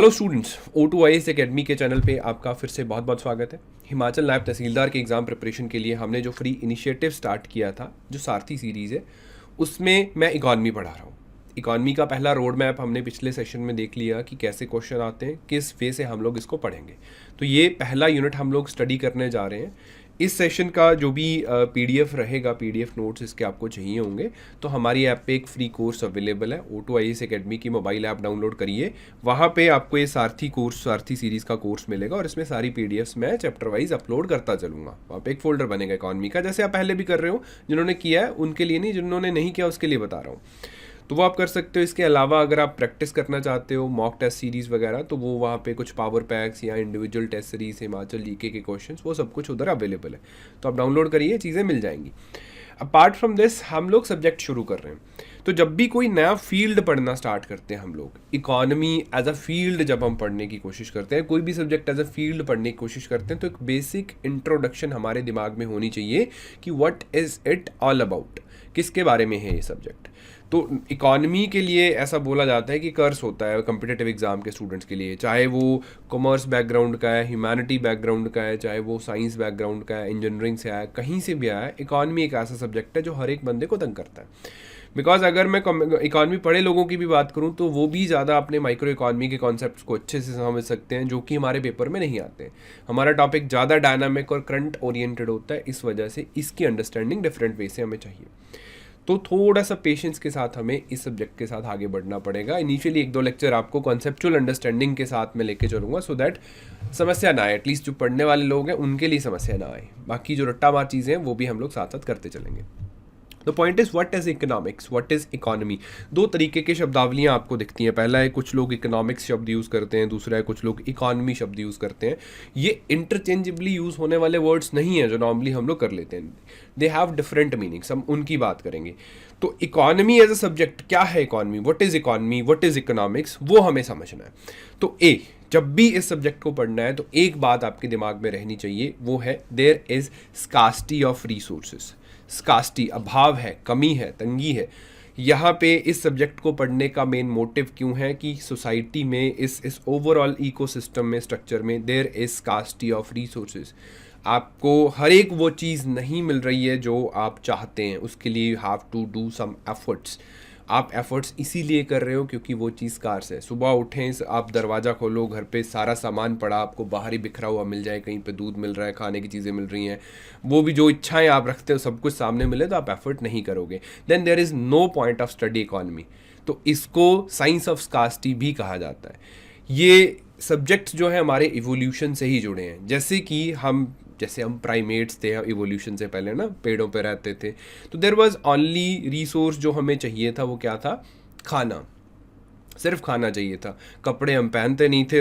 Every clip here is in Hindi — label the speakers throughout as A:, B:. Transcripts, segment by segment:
A: हेलो स्टूडेंट्स, O2IAS एकेडमी के चैनल पे आपका फिर से बहुत बहुत स्वागत है। हिमाचल नायब तहसीलदार के एग्ज़ाम प्रिपरेशन के लिए हमने जो फ्री इनिशिएटिव स्टार्ट किया था, जो सारथी सीरीज़ है, उसमें मैं इकॉनमी पढ़ा रहा हूँ। इकॉनमी का पहला रोड मैप हमने पिछले सेशन में देख लिया कि कैसे क्वेश्चन आते हैं, किस वे से हम लोग इसको पढ़ेंगे। तो ये पहला यूनिट हम लोग स्टडी करने जा रहे हैं। इस सेशन का जो भी पीडीएफ रहेगा, पीडीएफ नोट्स इसके आपको चाहिए होंगे, तो हमारी ऐप पे एक फ्री कोर्स अवेलेबल है। O2IAS एकेडमी की मोबाइल ऐप डाउनलोड करिए, वहाँ पे आपको ये सारथी सीरीज़ का कोर्स मिलेगा और इसमें सारी पीडीएफ्स मैं चैप्टर वाइज अपलोड करता चलूँगा। वहाँ पे एक फोल्डर बनेगा इकॉनमी का, जैसे आप पहले भी कर रहे हो। जिन्होंने किया है उनके लिए नहीं, जिन्होंने नहीं किया उसके लिए बता रहा हूँ, तो वो आप कर सकते हो। इसके अलावा अगर आप प्रैक्टिस करना चाहते हो मॉक टेस्ट सीरीज़ वगैरह, तो वो वहाँ पे कुछ पावर पैक्स या individual test series, Himachal GK के क्वेश्चंस, वो सब कुछ उधर अवेलेबल है। तो आप डाउनलोड करिए, चीज़ें मिल जाएंगी। अपार्ट फ्रॉम दिस हम लोग सब्जेक्ट शुरू कर रहे हैं। तो जब भी कोई नया फील्ड पढ़ना स्टार्ट करते हैं हम लोग, इकॉनमी एज अ फील्ड जब हम पढ़ने की कोशिश करते हैं, कोई भी सब्जेक्ट एज अ फील्ड पढ़ने की कोशिश करते हैं, तो एक बेसिक इंट्रोडक्शन हमारे दिमाग में होनी चाहिए कि what is it all about, किसके बारे में है ये सब्जेक्ट। तो इकॉनमी के लिए ऐसा बोला जाता है कि कर्स होता है कम्पिटिटिव एग्जाम के स्टूडेंट्स के लिए, चाहे वो कॉमर्स बैकग्राउंड का है, ह्यूमैनिटी बैकग्राउंड का है, चाहे वो साइंस बैकग्राउंड का है, इंजीनियरिंग से आया, कहीं से भी आया है। इकॉनमी एक ऐसा सब्जेक्ट है जो हर एक बंदे को तंग करता है। बिकॉज अगर मैं इकॉनमी पढ़े लोगों की भी बात करूं, तो वो भी ज़्यादा अपने माइक्रो इकॉनमी के कॉन्सेप्ट्स को अच्छे से समझ सकते हैं, जो कि हमारे पेपर में नहीं आते हैं। हमारा टॉपिक ज़्यादा डायनामिक और करंट ओरिएंटेड होता है, इस वजह से इसकी अंडरस्टैंडिंग डिफरेंट वे से हमें चाहिए। तो थोड़ा सा पेशेंस के साथ हमें इस सब्जेक्ट के साथ आगे बढ़ना पड़ेगा। इनिशियली 1-2 लेक्चर आपको कॉन्सेप्चुअल अंडरस्टैंडिंग के साथ में लेके चलूँगा, सो दैट समस्या ना आए। एटलीस्ट जो पढ़ने वाले लोग हैं उनके लिए समस्या ना आए। बाकी जो रट्टा मार चीज़ें हैं वो भी हम लोग साथ साथ करते चलेंगे। The point is what is economics, what is economy. 2 तरीके के शब्दावलियाँ आपको दिखती हैं। पहला है कुछ लोग इकोनॉमिक्स शब्द यूज़ करते हैं, दूसरा है कुछ लोग इकॉनमी शब्द यूज़ करते हैं। ये इंटरचेंजेबली यूज़ होने वाले वर्ड्स नहीं हैं जो नॉर्मली हम लोग कर लेते हैं। दे हैव डिफरेंट मीनिंग्स, हम उनकी बात करेंगे। तो इकॉनमी एज अ सब्जेक्ट, क्या है economy, what is economy, what is economics, वो हमें समझना है। तो जब भी इस सब्जेक्ट को पढ़ना है तो एक बात आपके दिमाग में रहनी चाहिए, वो है there is scarcity of resources. Scarcity, अभाव है, कमी है, तंगी है। यहाँ पे इस सब्जेक्ट को पढ़ने का मेन मोटिव क्यों है कि सोसाइटी में, इस ओवरऑल इकोसिस्टम में, स्ट्रक्चर में there is scarcity of resources. आपको हर एक वो चीज़ नहीं मिल रही है जो आप चाहते हैं, उसके लिए you have to do some efforts. आप एफर्ट्स इसीलिए कर रहे हो क्योंकि वो चीज़ स्कार्स है। सुबह उठें, आप दरवाज़ा खोलो, घर पे सारा सामान पड़ा आपको बाहर ही बिखरा हुआ मिल जाए, कहीं पे दूध मिल रहा है, खाने की चीज़ें मिल रही हैं, वो भी जो इच्छाएं आप रखते हो सब कुछ सामने मिले, तो आप एफर्ट नहीं करोगे। Then there is no point of study economy. तो इसको साइंस ऑफ स्कार्सिटी भी कहा जाता है। ये सब्जेक्ट्स जो है हमारे इवोल्यूशन से ही जुड़े हैं। जैसे हम प्राइमेट्स थे, इवोल्यूशन से पहले ना पेड़ों पे रहते थे, तो देयर वाज ओनली रिसोर्स जो हमें चाहिए था, वो क्या था? खाना। सिर्फ खाना चाहिए था। कपड़े हम पहनते नहीं थे,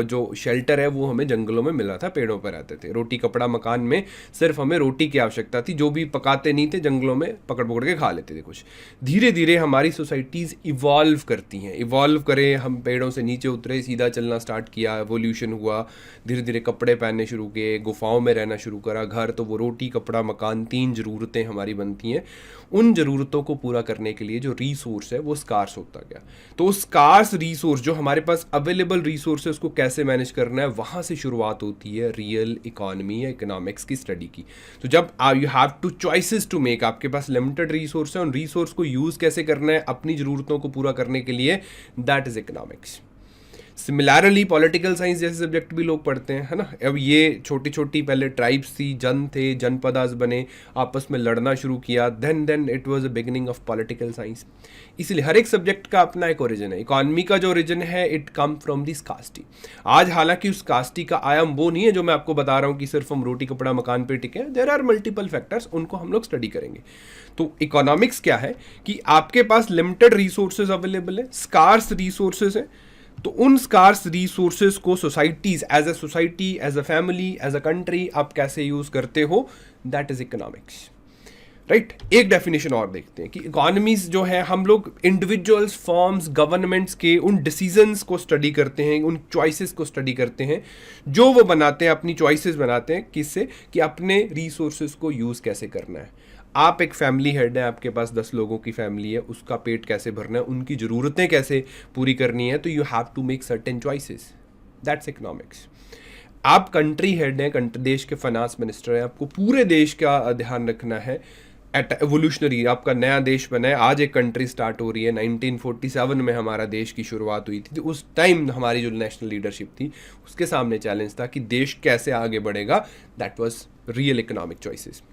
A: जो शेल्टर है वो हमें जंगलों में मिला था, पेड़ों पर रहते थे। रोटी कपड़ा मकान में सिर्फ हमें रोटी की आवश्यकता थी, जो भी पकाते नहीं थे जंगलों में पकड़ पकड़ के खा लेते थे कुछ। धीरे धीरे हमारी सोसाइटीज़ इवॉल्व करती हैं, इवॉल्व करे, हम पेड़ों से नीचे उतरे, सीधा चलना स्टार्ट किया, एवोल्यूशन हुआ, धीरे धीरे कपड़े पहनने शुरू किए, गुफाओं में रहना शुरू करा। घर तो वो रोटी कपड़ा मकान, 3 ज़रूरतें हमारी बनती हैं। उन ज़रूरतों को पूरा करने के लिए जो रिसोर्स है वो स्कार्स होता गया। तो उस स्कार्स रिसोर्स, जो हमारे पास अवेलेबल रिसोर्स है, उसको कैसे मैनेज करना है, वहाँ से शुरुआत होती है रियल इकॉनमी या इकोनॉमिक्स की स्टडी की। तो जब you have two choices to make, आपके पास लिमिटेड रिसोर्स है, उन रिसोर्स को यूज़ कैसे करना है अपनी ज़रूरतों को पूरा करने के लिए, that is economics. Similarly political science जैसे सब्जेक्ट भी लोग पढ़ते हैं, है ना। अब ये छोटी छोटी पहले ट्राइब्स थी, जन थे, जनपदास बने, आपस में लड़ना शुरू किया, then it was a beginning of political science. इसलिए हर एक सब्जेक्ट का अपना एक ओरिजिन है। इकॉनमी का जो ओरिजिन है, it come from the scarcity. आज हालांकि उस स्कार्सिटी का आयाम वो नहीं है जो मैं आपको बता रहा हूँ कि सिर्फ हम रोटी कपड़ा मकान पे टिके हैं। देयर आर मल्टीपल फैक्टर्स, उनको हम लोग स्टडी करेंगे। तो इकोनॉमिक्स क्या है कि आपके पास लिमिटेड रिसोर्सेज अवेलेबल है, स्कार्स रिसोर्सेज हैं। तो उन स्कार्स रिसोर्सेज को societies, as a family, as a country, आप कैसे यूज करते हो, दैट इज इकोनॉमिक्स, राइट। एक डेफिनेशन और देखते हैं कि इकोनॉमीज जो है, हम लोग इंडिविजुअल्स, फॉर्म्स, गवर्नमेंट्स के उन डिसीजंस को स्टडी करते हैं, उन चॉइसेस को स्टडी करते हैं जो वो बनाते हैं, अपनी चॉइसेस बनाते हैं, किससे कि अपने रिसोर्सेज को यूज कैसे करना है। आप एक फैमिली हेड है, आपके पास 10 लोगों की फैमिली है, उसका पेट कैसे भरना है, उनकी ज़रूरतें कैसे पूरी करनी है, तो you have to make certain choices, that's economics. आप कंट्री हेड हैं, देश के फाइनेंस मिनिस्टर हैं, आपको पूरे देश का ध्यान रखना है। एट एवोल्यूशनरी आपका नया देश बना है, आज एक कंट्री स्टार्ट हो रही है, 1947 में हमारा देश की शुरुआत हुई थी, तो उस टाइम हमारी जो नेशनल लीडरशिप थी उसके सामने चैलेंज था कि देश कैसे आगे बढ़ेगा, that was real economic choices.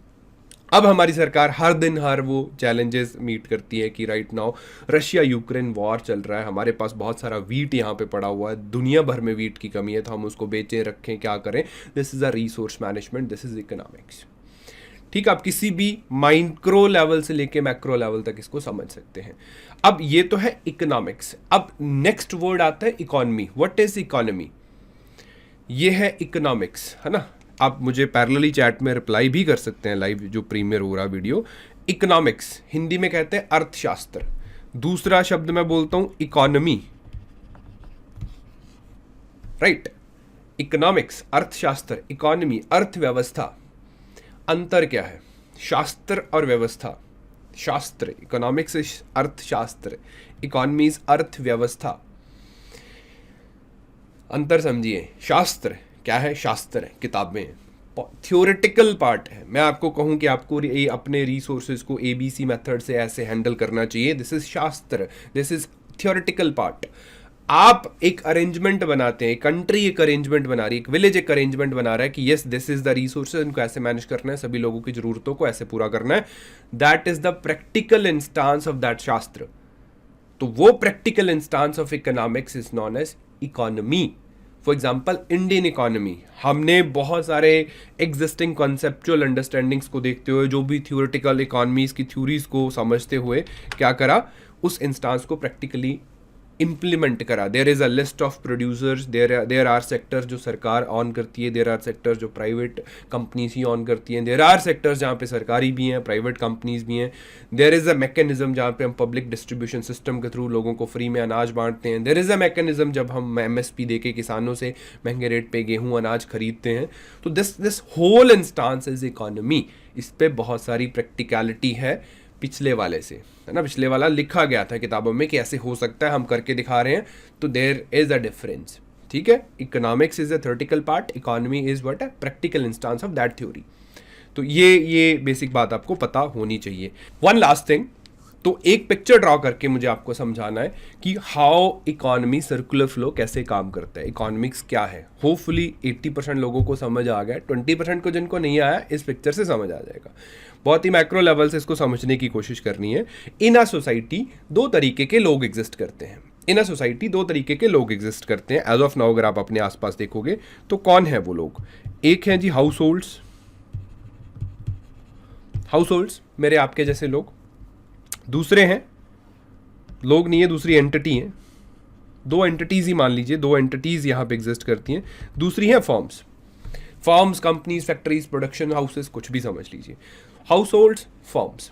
A: अब हमारी सरकार हर दिन हर वो चैलेंजेस मीट करती है कि right now Russia Ukraine war चल रहा है, हमारे पास बहुत सारा वीट यहाँ पे पड़ा हुआ है, दुनिया भर में वीट की कमी है, तो हम उसको बेचें रखें, क्या करें, this is a resource management, this is economics. ठीक, आप किसी भी माइक्रो लेवल से लेके मैक्रो लेवल तक इसको समझ सकते हैं। अब ये तो है इकोनॉमिक्स। अब नेक्स्ट वर्ड आता है इकोनॉमी। What is economy? ये है इकोनॉमिक्स, है ना। आप मुझे पैरेलली चैट में रिप्लाई भी कर सकते हैं, लाइव जो प्रीमियर हो रहा वीडियो। इकोनॉमिक्स हिंदी में कहते हैं अर्थशास्त्र। दूसरा शब्द मैं बोलता हूं इकोनॉमी, राइट। इकोनॉमिक्स अर्थशास्त्र, इकोनॉमी अर्थव्यवस्था। अंतर क्या है? शास्त्र और व्यवस्था। शास्त्र इकोनॉमिक्स इज अर्थशास्त्र, इकोनॉमी इज अर्थव्यवस्था। अंतर समझिए। शास्त्र क्या है? शास्त्र है, किताबें, थ्योरेटिकल पार्ट है। मैं आपको कहूं कि आपको अपने रिसोर्सेज को ABC मेथड से ऐसे हैंडल करना चाहिए, दिस इज शास्त्र, दिस इज थ्योरेटिकल पार्ट। आप एक अरेंजमेंट बनाते हैं, कंट्री एक अरेंजमेंट बना रही है, एक विलेज एक अरेंजमेंट बना रहा है कि yes this is the resources, इनको ऐसे मैनेज करना है, सभी लोगों की जरूरतों को ऐसे पूरा करना है। That is the practical instance of that शास्त्र। तो वो practical instance of economics is known as economy. For example Indian economy, हमने बहुत सारे एग्जिस्टिंग कॉन्सेप्चुअल अंडरस्टैंडिंग्स को देखते हुए, जो भी थ्योरेटिकल इकोनॉमीज की थ्योरीज को समझते हुए क्या करा, उस इंस्टांस को प्रैक्टिकली इम्प्लीमेंट करा। There is a list of producers, there are sectors जो सरकार ऑन करती है, देयर आर सेक्टर्स जो प्राइवेट कंपनीज ही ऑन करती हैं, देयर आर सेक्टर्स जहाँ पे सरकारी भी हैं, प्राइवेट कंपनीज भी हैं। देयर इज़ अ मैकेनिज्म जहाँ पे हम पब्लिक डिस्ट्रीब्यूशन सिस्टम के थ्रू लोगों को फ्री में अनाज बांटते हैं। देयर इज़ अ मैकेनिज्म जब हम MSP दे के किसानों से महंगे रेट पे गेहूँ अनाज खरीदते हैं। तो this whole instance is economy. इस पर बहुत सारी प्रैक्टिकलिटी है पिछले वाले से, है ना। पिछले वाला लिखा गया था किताबों में कि ऐसे हो सकता है, हम करके दिखा रहे हैं, तो देयर इज अ डिफरेंस। ठीक है, economics is a theoretical part, economy is what a practical instance of that theory. तो ये बेसिक बात आपको पता होनी चाहिए। वन लास्ट थिंग, तो एक पिक्चर ड्रॉ करके मुझे आपको समझाना है कि हाउ इकोनॉमी सर्कुलर फ्लो कैसे काम करता है, इकोनॉमिक्स क्या है। होपफुली 80% लोगों को समझ आ गया, 20% को जिनको नहीं आया इस पिक्चर से समझ आ जाएगा। बहुत ही मैक्रो लेवल से इसको समझने की कोशिश करनी है। इन अ सोसाइटी दो तरीके के लोग एग्जिस्ट करते हैं। इन अ सोसाइटी दो तरीके के लोग एग्जिस्ट करते हैं एज ऑफ नाउ। अगर आप अपने आसपास देखोगे तो कौन है वो लोग? एक हैं जी हाउस होल्ड्स, मेरे आपके जैसे लोग। दूसरे हैं लोग नहीं है, दूसरी एंटिटी हैं। दो एंटिटीज ही मान लीजिए, दो एंटिटीज यहाँ पे एग्जिस्ट करती हैं। दूसरी है forms, companies, factories, production houses, कुछ भी समझ लीजिए। हाउस होल्ड्स, फॉर्म्स,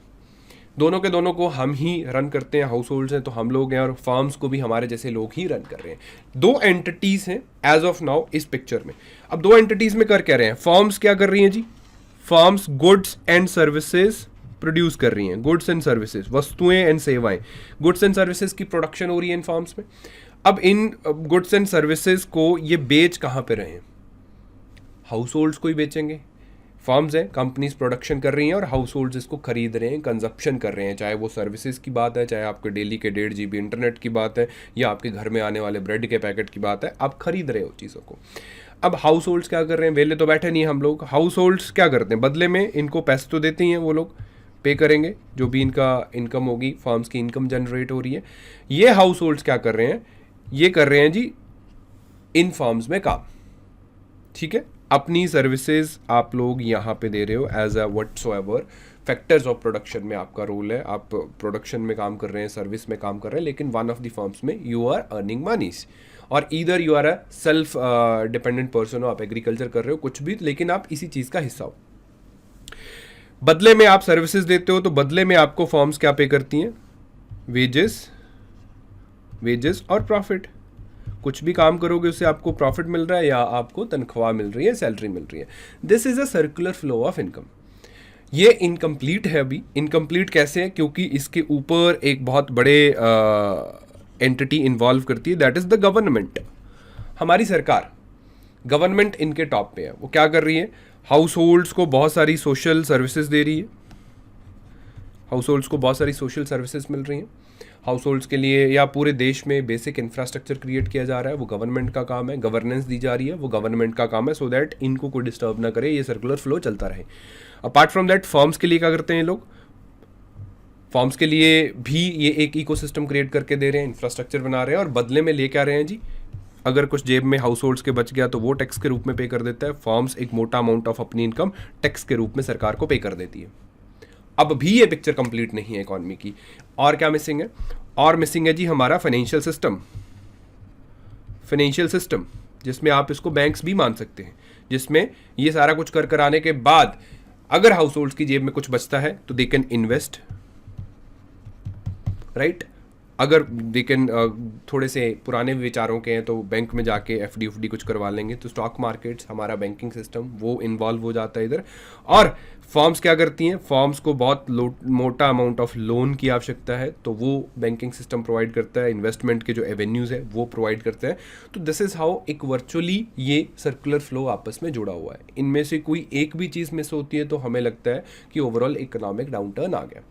A: दोनों के दोनों को हम ही रन करते हैं। हाउस होल्ड्स हैं तो हम लोग हैं, और फॉर्म्स को भी हमारे जैसे लोग ही रन कर रहे हैं। दो एंटिटीज हैं एज ऑफ नाउ इस पिक्चर में। अब दो एंटिटीज में कर क्या रहे हैं? फॉर्म्स क्या कर रही हैं जी? Firms goods and services produce कर रही हैं, गुड्स एंड सर्विसेज, वस्तुएं एंड सेवाएं। गुड्स एंड सर्विसेज की प्रोडक्शन हो रही है इन फॉर्म्स में। अब इन गुड्स एंड सर्विसेज को ये बेच कहाँ पे रहे हैं? हाउस होल्ड्स को ही बेचेंगे। फर्म्स हैं, कंपनीज प्रोडक्शन कर रही हैं और हाउस होल्ड्स इसको खरीद रहे हैं, कंजप्शन कर रहे हैं। चाहे वो सर्विसेज की बात है, चाहे आपके डेली के 1.5 GB इंटरनेट की बात है, या आपके घर में आने वाले ब्रेड के पैकेट की बात है, आप खरीद रहे हो चीज़ों को। अब हाउस होल्ड्स क्या कर रहे हैं? वेले तो बैठे नहीं हम लोग। हाउस होल्ड्स क्या करते हैं? बदले में इनको पैसे तो देते ही हैं, वो लोग पे करेंगे जो भी इनका इनकम होगी, फर्म्स की इनकम जनरेट हो रही है। ये हाउस होल्ड्स क्या कर रहे हैं? ये कर रहे हैं जी इन फर्म्स में काम। ठीक है, अपनी सर्विसेज आप लोग यहाँ पे दे रहे हो as a whatsoever factors of production में आपका रोल है। आप प्रोडक्शन में काम कर रहे हैं, सर्विस में काम कर रहे हैं, लेकिन वन ऑफ द फर्म्स में यू आर अर्निंग मनीज, और either you are a self dependent person हो, आप एग्रीकल्चर कर रहे हो, कुछ भी, लेकिन आप इसी चीज़ का हिस्सा हो। बदले में आप सर्विसेज देते हो, तो बदले में आपको फर्म्स क्या पे करती हैं? वेजेस और प्रॉफिट। कुछ भी काम करोगे उससे आपको प्रॉफिट मिल रहा है या आपको तनख्वाह मिल रही है, सैलरी मिल रही है। This is a circular flow of income. ये इनकम्प्लीट है अभी। इनकम्प्लीट कैसे है? क्योंकि इसके ऊपर एक बहुत बड़े एंटिटी इन्वॉल्व करती है, दैट इज़ द गवर्नमेंट, हमारी सरकार। गवर्नमेंट इनके टॉप पे है। वो क्या कर रही है? हाउस होल्ड्स को बहुत सारी सोशल सर्विसेज दे रही है, हाउस होल्ड्स को बहुत सारी सोशल सर्विसेज मिल रही हैं। हाउस होल्ड्स के लिए या पूरे देश में बेसिक इंफ्रास्ट्रक्चर क्रिएट किया जा रहा है, वो गवर्नमेंट का काम है। गवर्नेंस दी जा रही है, वो गवर्नमेंट का काम है, सो दैट इनको कोई डिस्टर्ब ना करे, ये सर्कुलर फ्लो चलता रहे। अपार्ट फ्रॉम दैट फर्म्स के लिए क्या करते हैं ये लोग? फर्म्स के लिए भी ये एक इकोसिस्टम क्रिएट करके दे रहे हैं, इंफ्रास्ट्रक्चर बना रहे हैं, और बदले में ले क्या रहे हैं जी? अगर कुछ जेब में हाउस होल्ड्स के बच गया तो वो टैक्स के रूप में पे कर देता है। फर्म्स एक मोटा अमाउंट ऑफ अपनी इनकम टैक्स के रूप में सरकार को पे कर देती है। अब भी ये पिक्चर कंप्लीट नहीं है इकॉनमी की। और क्या मिसिंग है? और मिसिंग है जी हमारा फाइनेंशियल सिस्टम। फाइनेंशियल सिस्टम जिसमें आप इसको बैंक्स भी मान सकते हैं, जिसमें ये सारा कुछ कर कराने के बाद अगर हाउस होल्ड्स की जेब में कुछ बचता है तो दे कैन इन्वेस्ट, राइट। अगर दे कैन थोड़े से पुराने विचारों के हैं तो बैंक में जाके एफडी कुछ करवा लेंगे। तो स्टॉक मार्केट्स, हमारा बैंकिंग सिस्टम, वो इन्वॉल्व हो जाता है इधर। और फर्म्स क्या करती हैं? फर्म्स को बहुत मोटा अमाउंट ऑफ लोन की आवश्यकता है, तो वो बैंकिंग सिस्टम प्रोवाइड करता है। इन्वेस्टमेंट के जो एवेन्यूज़ है वो प्रोवाइड करता है। तो दिस इज़ हाउ एक वर्चुअली ये सर्कुलर फ्लो आपस में जुड़ा हुआ है। इनमें से कोई एक भी चीज़ मिस होती है तो हमें लगता है कि ओवरऑल इकोनॉमिक डाउनटर्न आ गया।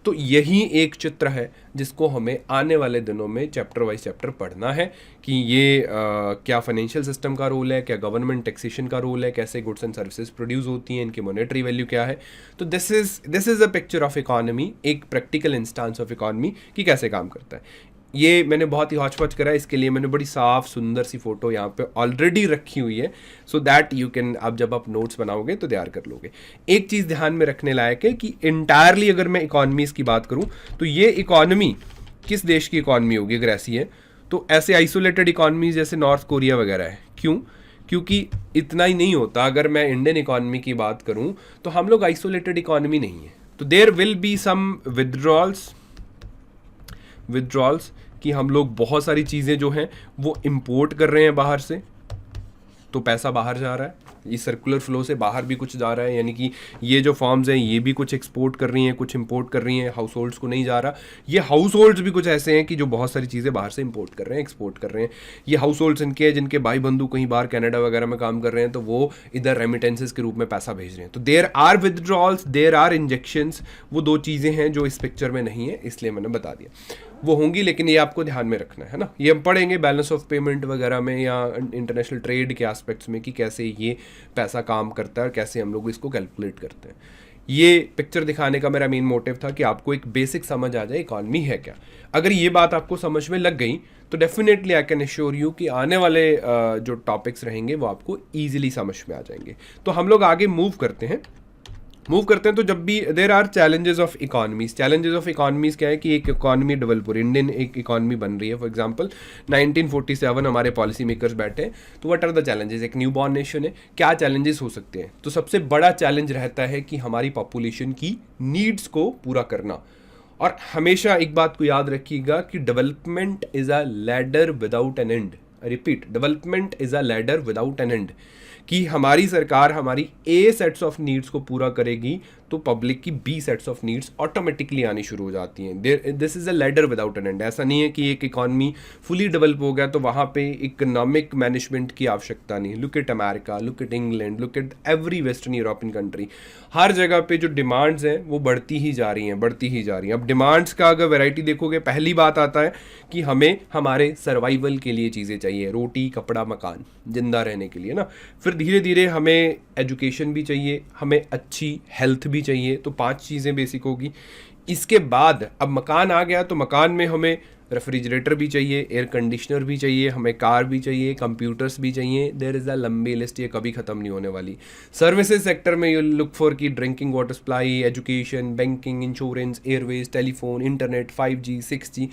A: तो यही एक चित्र है जिसको हमें आने वाले दिनों में चैप्टर वाइज चैप्टर पढ़ना है कि ये क्या फाइनेंशियल सिस्टम का रोल है, क्या गवर्नमेंट टैक्सेशन का रोल है, कैसे गुड्स एंड सर्विसेज प्रोड्यूस होती हैं, इनकी मॉनेटरी वैल्यू क्या है। तो this is a picture of economy, एक प्रैक्टिकल इंस्टांस ऑफ इकोनॉमी कि कैसे काम करता है। ये मैंने बहुत ही हौच-पौच करा है, इसके लिए मैंने बड़ी साफ सुंदर सी फोटो यहाँ पे ऑलरेडी रखी हुई है, सो दैट यू कैन, आप जब आप नोट्स बनाओगे तो तैयार कर लोगे। एक चीज़ ध्यान में रखने लायक है कि इंटायरली अगर मैं इकॉनमीज़ की बात करूँ तो ये इकॉनमी किस देश की इकॉनमी होगी अगर ऐसी है? तो ऐसे आइसोलेटेड इकॉनमीज जैसे नॉर्थ कोरिया वगैरह है। क्यों? क्योंकि इतना ही नहीं होता। अगर मैं इंडियन इकॉनमी की बात करूँ तो हम लोग आइसोलेटेड इकॉनमी नहीं है, तो देयर विल बी सम विदड्रॉल्स कि हम लोग बहुत सारी चीज़ें जो हैं वो इंपोर्ट कर रहे हैं बाहर से, तो पैसा बाहर जा रहा है। इस सर्कुलर फ्लो से बाहर भी कुछ जा रहा है, यानी कि ये जो फॉर्म्स हैं ये भी कुछ एक्सपोर्ट कर रही हैं, कुछ इंपोर्ट कर रही हैं, हाउस होल्ड्स को नहीं जा रहा। ये हाउस होल्ड्स भी कुछ ऐसे हैं कि जो बहुत सारी चीज़ें बाहर से इंपोर्ट कर रहे हैं, एक्सपोर्ट कर रहे हैं। ये हाउस होल्ड्स इनके जिनके भाई बंधु कहीं बाहर कनाडा वगैरह में काम कर रहे हैं, तो वो इधर रेमिटेंसेस के रूप में पैसा भेज रहे हैं। तो there are withdrawals, there are injections, वो दो चीज़ें हैं जो इस पिक्चर में नहीं है, इसलिए मैंने बता दिया। वो होंगी, लेकिन ये आपको ध्यान में रखना है ना। ये हम पढ़ेंगे बैलेंस ऑफ पेमेंट वगैरह में या इंटरनेशनल ट्रेड के एस्पेक्ट्स में कि कैसे ये पैसा काम करता है और कैसे हम लोग इसको कैलकुलेट करते हैं। ये पिक्चर दिखाने का मेरा मेन मोटिव था कि आपको एक बेसिक समझ आ जाए इकॉनमी है क्या। अगर ये बात आपको समझ में लग गई तो definitely I can assure you कि आने वाले जो टॉपिक्स रहेंगे वो आपको ईजिली समझ में आ जाएंगे। तो हम लोग आगे मूव करते हैं। तो जब भी there are challenges of economies क्या है कि एक इकॉनमी डेवलप हो रही है, इंडियन एक इकॉनमी बन रही है। फॉर एग्जांपल 1947 हमारे पॉलिसी मेकर्स बैठे हैं, तो व्हाट आर द चैलेंजेस? एक न्यू बॉर्न नेशन है, क्या चैलेंजेस हो सकते हैं? तो सबसे बड़ा चैलेंज रहता है कि हमारी पॉपुलेशन की नीड्स को पूरा करना। और हमेशा एक बात को याद रखिएगा कि development is a ladder without an and. Repeat, development is a ladder without an and. कि हमारी सरकार हमारी ए सेट्स ऑफ नीड्स को पूरा करेगी तो पब्लिक की बी सेट्स ऑफ नीड्स ऑटोमेटिकली आनी शुरू हो जाती हैं। This is a ladder without an end. ऐसा नहीं है कि एक इकॉनमी फुली डेवलप हो गया तो वहाँ पे इकोनॉमिक मैनेजमेंट की आवश्यकता नहीं। Look at America, look at England, look at every western European country. हर जगह पे जो डिमांड्स हैं वो बढ़ती ही जा रही हैं। अब डिमांड्स का अगर वैरायटी देखोगे, पहली बात आता है कि हमें हमारे सर्वाइवल के लिए चीज़ें चाहिए, रोटी कपड़ा मकान, जिंदा रहने के लिए ना। फिर धीरे धीरे हमें एजुकेशन भी चाहिए, हमें अच्छी हेल्थ भी चाहिए, तो 5 चीज़ें बेसिक होगी। इसके बाद अब मकान आ गया तो मकान में हमें रेफ्रिजरेटर भी चाहिए, एयर कंडीशनर भी चाहिए, हमें कार भी चाहिए, कंप्यूटर्स भी चाहिए। देयर इज़ अ लंबी लिस्ट, ये कभी ख़त्म नहीं होने वाली। सर्विसेज सेक्टर में यू लुक फॉर की drinking water supply, education, banking, insurance, Airways, telephone, internet, 5G 6G।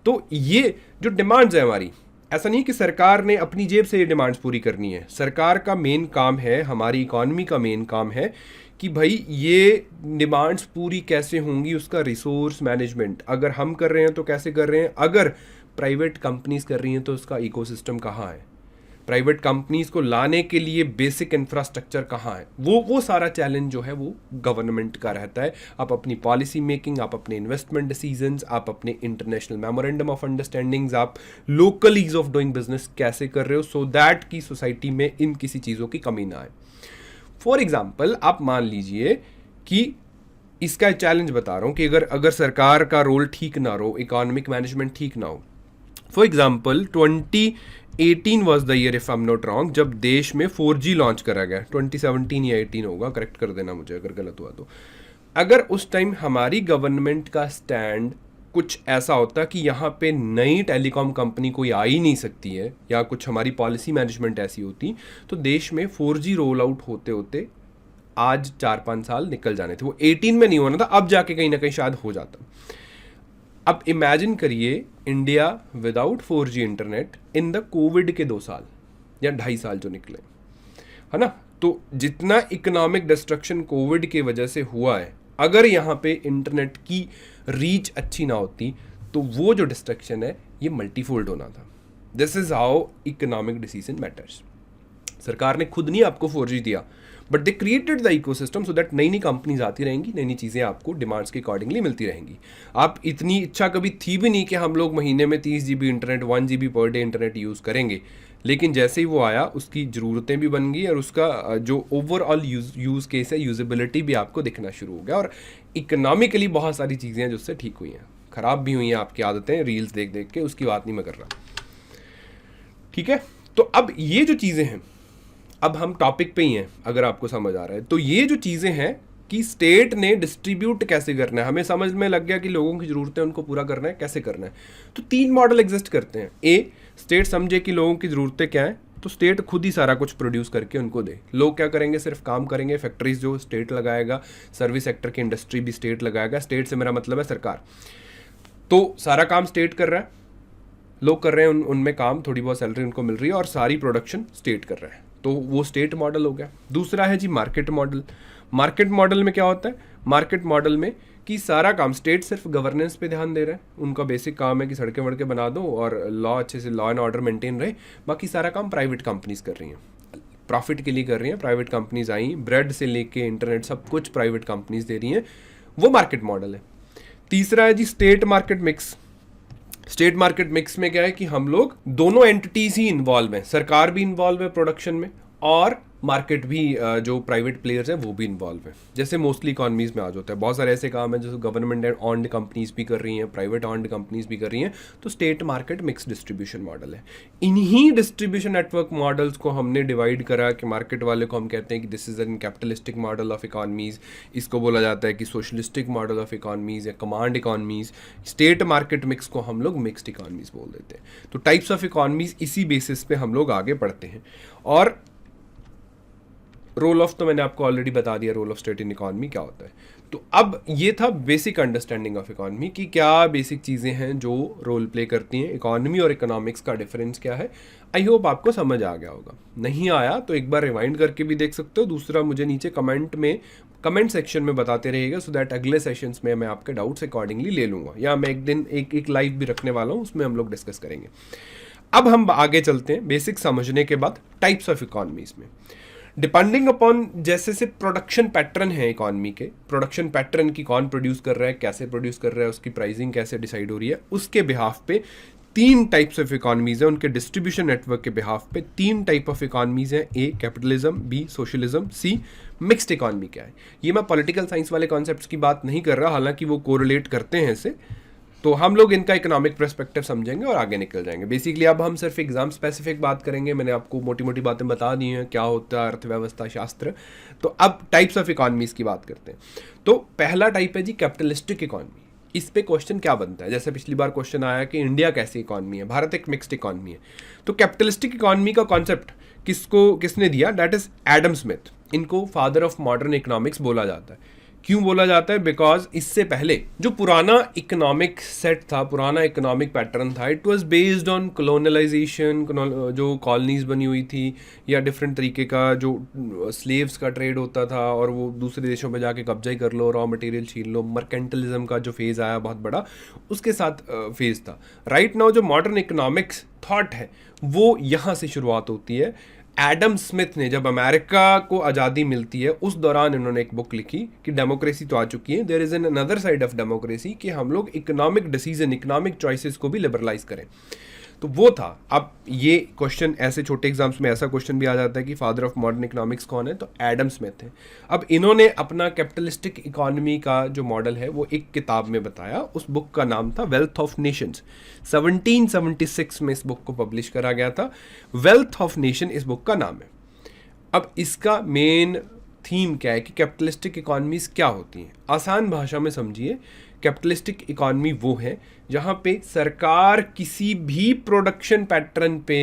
A: तो ये जो डिमांड्स है हमारी, ऐसा नहीं कि सरकार ने अपनी जेब से ये डिमांड्स पूरी करनी है। सरकार का मेन काम है, हमारी इकॉनमी का मेन काम है कि भाई ये डिमांड्स पूरी कैसे होंगी, उसका रिसोर्स मैनेजमेंट अगर हम कर रहे हैं तो कैसे कर रहे हैं, अगर प्राइवेट कंपनीज कर रही हैं तो उसका इकोसिस्टम कहाँ है। प्राइवेट कंपनीज को लाने के लिए बेसिक इंफ्रास्ट्रक्चर कहाँ है, वो सारा चैलेंज जो है वो गवर्नमेंट का रहता है। आप अपनी पॉलिसी मेकिंग, आप अपने इन्वेस्टमेंट डिसीजंस, आप अपने इंटरनेशनल मेमोरेंडम ऑफ अंडरस्टैंडिंग्स, आप local ease of doing business कैसे कर रहे हो, सो दैट की सोसाइटी में इन किसी चीज़ों की कमी ना आए। फॉर एग्जाम्पल, आप मान लीजिए कि इसका चैलेंज बता रहा हूँ कि अगर सरकार का रोल ठीक ना हो, इकोनॉमिक मैनेजमेंट ठीक ना हो। For example 2018 was the year, if I am not wrong, जब देश में 4G लॉन्च करा गया। 2017 या 18 होगा, करेक्ट कर देना मुझे अगर गलत हुआ तो। अगर उस टाइम हमारी गवर्नमेंट का स्टैंड कुछ ऐसा होता कि यहाँ पे नई टेलीकॉम कंपनी कोई आ ही नहीं सकती है, या कुछ हमारी पॉलिसी मैनेजमेंट ऐसी होती, तो देश में 4G रोल आउट होते होते आज 4-5 साल निकल जाने थे। वो 18 में नहीं होना था, अब जाके कहीं ना कहीं शायद हो जाता। अब इमेजिन करिए India without 4G internet in the Covid के 2 साल या 2.5 साल जो निकले, है ना। तो जितना इकोनॉमिक डिस्ट्रक्शन कोविड की वजह से हुआ है, अगर यहाँ पे इंटरनेट की रीच अच्छी ना होती तो वो जो डिस्ट्रक्शन है ये मल्टीफोल्ड होना था। This is how economic decision matters. सरकार ने खुद नहीं आपको 4G दिया, but they created the ecosystem so that नई नई कंपनीज आती रहेंगी, नई नई चीज़ें आपको डिमांड्स के अकॉर्डिंगली मिलती रहेंगी। आप इतनी इच्छा कभी थी भी नहीं कि हम लोग महीने में 30 GB internet, 1 GB per day internet use करेंगे, लेकिन जैसे ही वो आया उसकी ज़रूरतें भी बन गई और उसका जो ओवरऑल यूज़ केस है, यूजेबिलिटी भी आपको दिखना शुरू हो गया। और इकोनॉमिकली बहुत सारी चीज़ें हैं जो उससे ठीक हुई हैं, ख़राब भी हुई हैं आपकी आदतें रील्स देख देख के, उसकी बात नहीं मैं कर रहा, ठीक है। तो अब ये जो चीज़ें हैं, अब हम टॉपिक पे ही हैं, अगर आपको समझ आ रहा है तो ये जो चीज़ें हैं कि स्टेट ने डिस्ट्रीब्यूट कैसे करना है, हमें समझ में लग गया कि लोगों की ज़रूरतें उनको पूरा करना है, कैसे करना है। तो 3 मॉडल एग्जिस्ट करते हैं। ए, स्टेट समझे कि लोगों की ज़रूरतें क्या हैं, तो स्टेट खुद ही सारा कुछ प्रोड्यूस करके उनको दे। लोग क्या करेंगे, सिर्फ काम करेंगे, फैक्ट्रीज जो स्टेट लगाएगा, सर्विस सेक्टर की इंडस्ट्री भी स्टेट लगाएगा। स्टेट से मेरा मतलब है सरकार। तो सारा काम स्टेट कर रहा है, लोग कर रहे हैं उनमें काम, थोड़ी बहुत सैलरी उनको मिल रही है और सारी प्रोडक्शन स्टेट कर रहा है, तो वो स्टेट मॉडल हो गया। दूसरा है जी मार्केट मॉडल। मार्केट मॉडल में क्या होता है, मार्केट मॉडल में कि सारा काम स्टेट सिर्फ गवर्नेंस पे ध्यान दे रहा है, उनका बेसिक काम है कि सड़कें वड़कें बना दो और लॉ अच्छे से, लॉ एंड ऑर्डर मेंटेन रहे। बाकी सारा काम प्राइवेट कंपनीज कर रही हैं, प्रॉफिट के लिए कर रही हैं। प्राइवेट कंपनीज आई, ब्रेड से लेके इंटरनेट सब कुछ प्राइवेट कंपनीज दे रही हैं, वो मार्केट मॉडल है। तीसरा है जी state market mix. State market mix में क्या है कि हम लोग दोनों एंटिटीज ही इन्वॉल्व हैं, सरकार भी इन्वॉल्व है प्रोडक्शन में और मार्केट भी, जो प्राइवेट प्लेयर्स हैं वो भी इन्वॉल्व हैं। जैसे मोस्टली इकॉनमीज में आज होता है, बहुत सारे ऐसे काम हैं जो गवर्नमेंट ऑन्ड कंपनीज भी कर रही हैं, प्राइवेट ऑन्ड कंपनीज भी कर रही हैं, तो state market mix distribution model है। इन्हीं डिस्ट्रीब्यूशन नेटवर्क मॉडल्स को हमने डिवाइड करा कि मार्केट वाले को हम कहते हैं कि this is an capitalistic model of economies, इसको बोला जाता है कि सोशलिस्टिक मॉडल ऑफ इकॉनमीज या command economies. State market mix को हम लोग मिक्स्ड इकॉनमीज बोल देते हैं। तो टाइप्स ऑफ इकॉनमीज इसी बेसिस पे हम लोग आगे बढ़ते हैं। और रोल ऑफ तो मैंने आपको ऑलरेडी बता दिया, role of state in economy क्या होता है। तो अब ये था बेसिक अंडरस्टैंडिंग ऑफ इकॉनमी कि क्या बेसिक चीज़ें हैं जो रोल प्ले करती हैं, इकॉनमी और इकोनॉमिक्स का डिफरेंस क्या है। आई होप आपको समझ आ गया होगा, नहीं आया तो एक बार रिवाइंड करके भी देख सकते हो। दूसरा, मुझे नीचे कमेंट सेक्शन में बताते रहिएगा, सो दैट अगले सेशंस में मैं आपके डाउट्स अकॉर्डिंगली ले लूँगा, या मैं एक दिन एक लाइव भी रखने वाला हूँ, उसमें हम लोग डिस्कस करेंगे। अब हम आगे चलते हैं बेसिक समझने के बाद टाइप्स ऑफ इकॉनमीज में। डिपेंडिंग अपॉन जैसे से प्रोडक्शन पैटर्न है इकॉनमी के, प्रोडक्शन पैटर्न की कौन प्रोड्यूस कर रहा है, कैसे प्रोड्यूस कर रहा है, उसकी प्राइसिंग कैसे डिसाइड हो रही है, उसके बिहाफ पे 3 टाइप्स ऑफ इकॉनमीज हैं। उनके डिस्ट्रीब्यूशन नेटवर्क के बिहाफ पे 3 टाइप ऑफ इकॉनमीज हैं। ए कैपिटलिज्म, बी सोशलिज्म, सी मिक्स्ड इकॉनमी। क्या है ये, मैं पॉलिटिकल साइंस वाले कॉन्सेप्ट्स की बात नहीं कर रहा, हालांकि वो कोरिलेट करते हैं इससे, तो हम लोग इनका इकोनॉमिक पर्सपेक्टिव समझेंगे और आगे निकल जाएंगे। बेसिकली अब हम सिर्फ एग्जाम स्पेसिफिक बात करेंगे, मैंने आपको मोटी मोटी बातें बता दी हैं क्या होता है अर्थव्यवस्था शास्त्र। तो अब टाइप्स ऑफ इकॉनमीज की बात करते हैं। तो पहला टाइप है जी कैपिटलिस्टिक इकॉनमी। इस पे क्वेश्चन क्या बनता है, जैसे पिछली बार क्वेश्चन आया कि इंडिया कैसी इकॉनमी है, भारत एक मिक्स्ड इकॉनमी है। तो कैपिटलिस्टिक इकॉनमी का कॉन्सेप्ट किसने दिया, दैट इज एडम स्मिथ। इनको फादर ऑफ मॉडर्न इकोनॉमिक्स बोला जाता है। क्यों बोला जाता है? बिकॉज इससे पहले जो पुराना इकोनॉमिक सेट था, पुराना इकोनॉमिक पैटर्न था, इट वाज बेस्ड ऑन कॉलोनलाइजेशन, जो कॉलोनीज बनी हुई थी, या डिफरेंट तरीके का जो स्लेव्स का ट्रेड होता था और वो दूसरे देशों पे जाके कब्जा ही कर लो, रॉ मटेरियल छीन लो। मर्केंटलिज्म का जो फेज़ आया बहुत बड़ा, उसके साथ फेज़ था। राइट नाउ जो मॉडर्न इकोनॉमिक्स थॉट है वो यहाँ से शुरुआत होती है। एडम स्मिथ ने, जब अमेरिका को आज़ादी मिलती है, उस दौरान इन्होंने एक बुक लिखी कि डेमोक्रेसी तो आ चुकी है, there is an another side of democracy, कि हम लोग इकोनॉमिक डिसीजन, इकोनॉमिक चॉइसेस को भी लिबरलाइज करें। तो वो था। अब ये क्वेश्चन ऐसे छोटे एग्जाम्स में ऐसा क्वेश्चन भी आ जाता है कि फादर ऑफ मॉडर्न इकोनॉमिक्स कौन है? तो एडम स्मिथ है। अब इन्होंने अपना कैपिटलिस्टिक इकोनॉमी का जो मॉडल है वो एक किताब में बताया। उस बुक का नाम था वेल्थ ऑफ नेशंस। 1776 में इस बुक को पब्लिश करा गया था। वेल्थ ऑफ नेशन इस बुक का नाम है। अब इसका मेन थीम क्या है कि कैपिटलिस्टिक इकोनॉमीज क्या होती हैं? आसान भाषा में समझिए, कैपिटलिस्टिक इकोनॉमी वो है जहाँ पे सरकार किसी भी प्रोडक्शन पैटर्न पे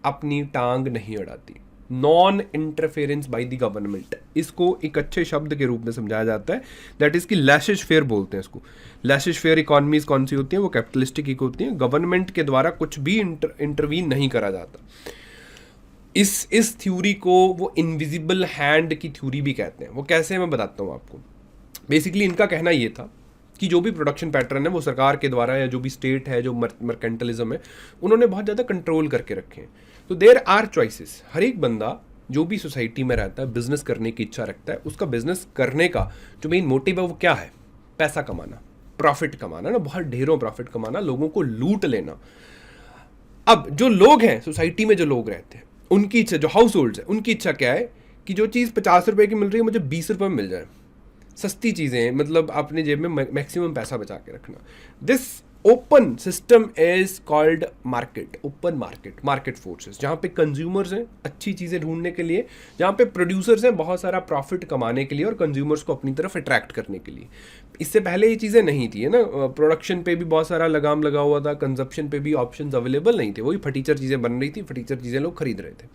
A: अपनी टांग नहीं अड़ाती। Non interference by the government, इसको एक अच्छे शब्द के रूप में समझाया जाता है। दैट इज़ कि लैशेज फेयर बोलते हैं इसको। लैशेज फेयर इकोनॉमीज कौन सी होती हैं? वो कैपिटलिस्टिक होती हैं। गवर्नमेंट के द्वारा कुछ भी इंटरवीन नहीं करा जाता। इस थ्योरी को वो इनविजिबल हैंड की थ्योरी भी कहते हैं। वो कैसे, मैं बताता हूँ आपको। बेसिकली इनका कहना ये था कि जो भी प्रोडक्शन पैटर्न है वो सरकार के द्वारा, या जो भी स्टेट है, जो मर्केंटलिज्म है, उन्होंने बहुत ज़्यादा कंट्रोल करके रखे हैं। तो देयर आर चॉइसेस। हर एक बंदा जो भी सोसाइटी में रहता है, बिजनेस करने की इच्छा रखता है, उसका बिजनेस करने का जो मेन मोटिव है वो क्या है? पैसा कमाना, प्रॉफिट कमाना ना, बहुत ढेरों प्रॉफिट कमाना, लोगों को लूट लेना। अब जो लोग हैं सोसाइटी में, जो लोग रहते हैं, उनकी इच्छा, जो हाउस होल्ड्स है, उनकी इच्छा क्या है कि जो चीज़ 50 रुपए की मिल रही है मुझे 20 रुपये में मिल जाए। सस्ती चीज़ें, मतलब अपने जेब में मैक्सिमम पैसा बचा के रखना। This open system is called market, open market, market forces, जहाँ पे कंज्यूमर्स हैं अच्छी चीज़ें ढूंढने के लिए, जहाँ पे प्रोड्यूसर्स हैं बहुत सारा प्रॉफिट कमाने के लिए और कंज्यूमर्स को अपनी तरफ अट्रैक्ट करने के लिए। इससे पहले ये चीज़ें नहीं थी, है ना। प्रोडक्शन पे भी बहुत सारा लगाम लगा हुआ था, कंजप्शन पे भी ऑप्शंस अवेलेबल नहीं थे, वही फटीचर चीज़ें बन रही थी, फटीचर चीज़ें लोग खरीद रहे थे।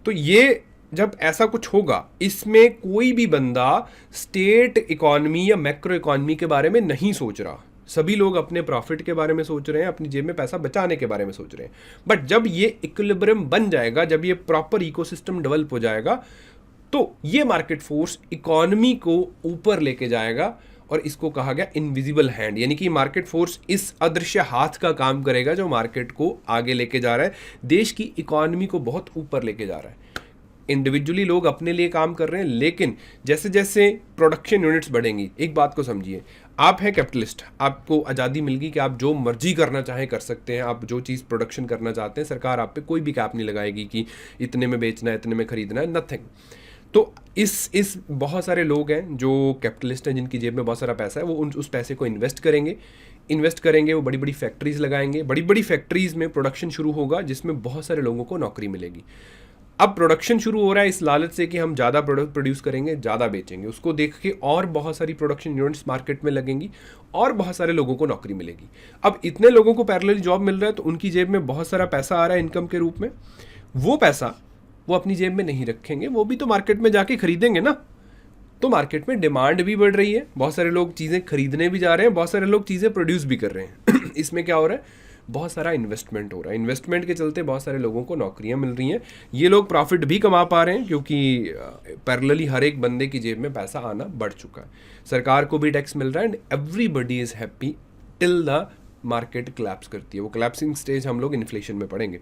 A: तो ये जब ऐसा कुछ होगा, इसमें कोई भी बंदा स्टेट इकोनॉमी या मैक्रो इकोनॉमी के बारे में नहीं सोच रहा। सभी लोग अपने प्रॉफिट के बारे में सोच रहे हैं, अपनी जेब में पैसा बचाने के बारे में सोच रहे हैं। बट जब ये इक्विलिब्रियम बन जाएगा, जब ये प्रॉपर इकोसिस्टम डेवलप हो जाएगा, तो ये मार्केट फोर्स इकोनॉमी को ऊपर लेके जाएगा। और इसको कहा गया इनविजिबल हैंड, यानी कि मार्केट फोर्स इस अदृश्य हाथ का काम करेगा जो मार्केट को आगे लेके जा रहा है, देश की इकोनॉमी को बहुत ऊपर लेके जा रहा है। इंडिविजुअली लोग अपने लिए काम कर रहे हैं, लेकिन जैसे जैसे प्रोडक्शन यूनिट्स बढ़ेंगी, एक बात को समझिए, आप हैं कैपिटलिस्ट, आपको आज़ादी मिल गई कि आप जो मर्जी करना चाहें कर सकते हैं। आप जो चीज़ प्रोडक्शन करना चाहते हैं, सरकार आप पे कोई भी कैप नहीं लगाएगी कि इतने में बेचना है, इतने में खरीदना है, नथिंग। तो इस बहुत सारे लोग हैं जो कैपिटलिस्ट हैं, जिनकी जेब में बहुत सारा पैसा है, वो उस पैसे को इन्वेस्ट करेंगे, वो बड़ी बड़ी फैक्ट्रीज लगाएंगे, बड़ी बड़ी फैक्ट्रीज में प्रोडक्शन शुरू होगा, जिसमें बहुत सारे लोगों को नौकरी मिलेगी। अब प्रोडक्शन शुरू हो रहा है इस लालच से कि हम ज़्यादा प्रोडक्ट प्रोड्यूस करेंगे, ज़्यादा बेचेंगे, उसको देख के और बहुत सारी प्रोडक्शन यूनिट्स मार्केट में लगेंगी और बहुत सारे लोगों को नौकरी मिलेगी। अब इतने लोगों को पैरेलली जॉब मिल रहा है, तो उनकी जेब में बहुत सारा पैसा आ रहा है इनकम के रूप में। वो पैसा वो अपनी जेब में नहीं रखेंगे, वो भी तो मार्केट में जाके खरीदेंगे ना। तो मार्केट में डिमांड भी बढ़ रही है, बहुत सारे लोग चीज़ें खरीदने भी जा रहे हैं, बहुत सारे लोग चीज़ें प्रोड्यूस भी कर रहे हैं। इसमें क्या हो रहा है? बहुत सारा इन्वेस्टमेंट हो रहा है। इन्वेस्टमेंट के चलते बहुत सारे लोगों को नौकरियां मिल रही हैं। ये लोग प्रॉफिट भी कमा पा रहे हैं, क्योंकि पैरेलली हर एक बंदे की जेब में पैसा आना बढ़ चुका है। सरकार को भी टैक्स मिल रहा है, and everybody is happy till the market collapse करती है। वो कोलैप्सिंग स्टेज हम लोग इन्फ्लेशन में पढ़ेंगे।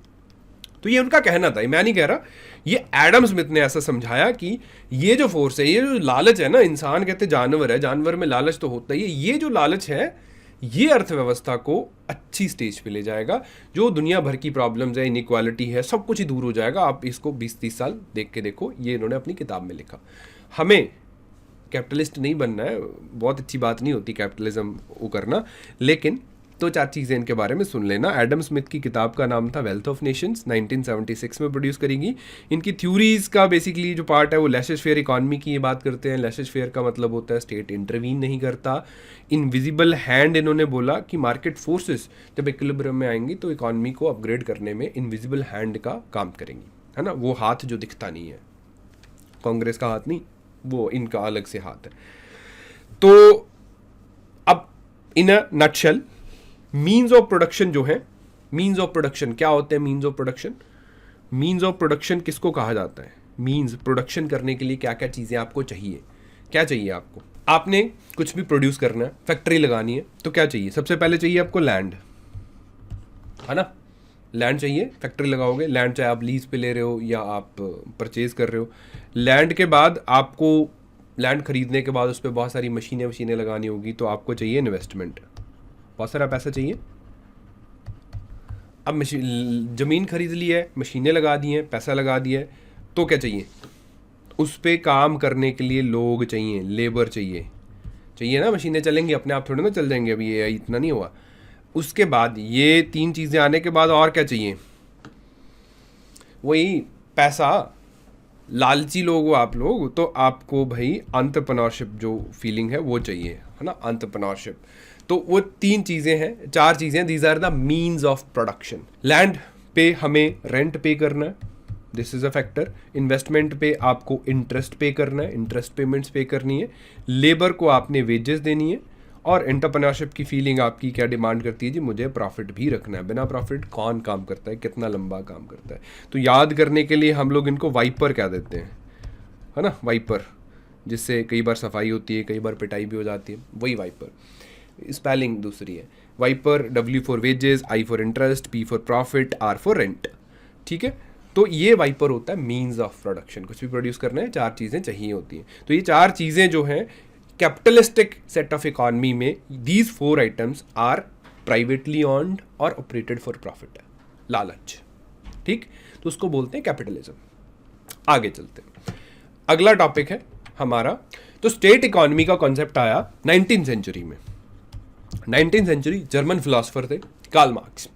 A: तो ये उनका कहना था, मैं नहीं कह रहा, ये एडम स्मिथ ने ऐसा समझाया कि ये जो फोर्स है, ये जो लालच है ना, इंसान कहते जानवर है, जानवर में लालच तो होता ही है, ये जो लालच है ये अर्थव्यवस्था को अच्छी स्टेज पे ले जाएगा। जो दुनिया भर की प्रॉब्लम्स है, इनइक्वालिटी है, सब कुछ ही दूर हो जाएगा। आप इसको 20-30 साल देख के देखो, ये इन्होंने अपनी किताब में लिखा। हमें कैपिटलिस्ट नहीं बनना है, बहुत अच्छी बात नहीं होती कैपिटलिज्म वो करना, लेकिन दो चार चीज़ें इनके बारे में सुन लेना। एडम स्मिथ की किताब का नाम था वेल्थ ऑफ नेशंस, 1976 में प्रोड्यूस करेंगी। इनकी थ्योरीज का बेसिकली जो पार्ट है वो लेशेज फेयर इकॉनमी की ये बात करते हैं। लेशेज फेयर का मतलब होता है स्टेट इंटरवीन नहीं करता। इनविजिबल हैंड इन्होंने बोला कि मार्केट फोर्सेस जब इक्विलिब्रियम में आएंगी तो इकॉनमी को अपग्रेड करने में इनविजिबल हैंड का काम करेंगी, है ना। वो हाथ जो दिखता नहीं है, कांग्रेस का हाथ नहीं, वो इनका अलग से हाथ है। तो अब in a nutshell means of production जो है, मीन्स ऑफ प्रोडक्शन क्या होते हैं? Means of production, means of production किसको कहा जाता है? मीन्स प्रोडक्शन करने के लिए क्या क्या चीज़ें आपको चाहिए? क्या चाहिए आपको? आपने कुछ भी प्रोड्यूस करना है, फैक्ट्री लगानी है, तो क्या चाहिए? सबसे पहले चाहिए आपको लैंड, है ना? लैंड चाहिए, फैक्ट्री लगाओगे। लैंड चाहे आप लीज पे ले रहे हो या आप परचेज कर रहे हो। लैंड के बाद आपको, लैंड खरीदने के बाद उस पर बहुत सारी मशीनें लगानी होगी, तो आपको चाहिए इन्वेस्टमेंट, बहुत सारा पैसा चाहिए। अब ज़मीन खरीद ली है, मशीनें लगा दी हैं, पैसा लगा दिया है, तो क्या चाहिए? उस पर काम करने के लिए लोग चाहिए, लेबर चाहिए ना। मशीनें चलेंगी, अपने आप थोड़ी ना चल जाएंगे, अभी ये इतना नहीं हुआ। उसके बाद ये 3 चीज़ें आने के बाद और क्या चाहिए? वही पैसा। लालची लोग हो आप लोग, तो आपको भाई एंटरप्रेन्योरशिप जो फीलिंग है वो चाहिए, है ना? एंटरप्रेन्योरशिप। तो वो 3 चीज़ें हैं, 4 चीज़ें, these are the means of production. Land पे हमें रेंट पे करना है, this is a factor. Investment पे आपको इंटरेस्ट पे करना है, इंटरेस्ट पेमेंट्स पे करनी है। लेबर को आपने वेजेस देनी है। और एंटरप्रेन्योरशिप की फीलिंग आपकी क्या डिमांड करती है? जी मुझे प्रॉफिट भी रखना है। बिना प्रॉफिट कौन काम करता है, कितना लंबा काम करता है? तो याद करने के लिए हम लोग इनको वाइपर कह देते हैं, है ना? वाइपर, जिससे कई बार सफाई होती है, कई बार पिटाई भी हो जाती है, वही वाइपर। स्पेलिंग दूसरी है। Wiper, W for wages, I for interest, P for profit, R for rent. ठीक है, तो ये वाइपर होता है मीन्स ऑफ प्रोडक्शन। कुछ भी प्रोड्यूस करना है, 4 चीज़ें चाहिए होती हैं। तो ये 4 चीज़ें जो हैं कैपिटलिस्टिक सेट ऑफ इकॉनमी में, these 4 items are privately owned और ऑपरेटेड फॉर प्रॉफिट, लालच। ठीक, तो उसको बोलते हैं कैपिटलिज्म। आगे चलते हैं, अगला टॉपिक है हमारा। तो स्टेट इकॉनमी का कॉन्सेप्ट आया 19th सेंचुरी में। 19th सेंचुरी, जर्मन फिलोसफर थे कार्ल मार्क्स।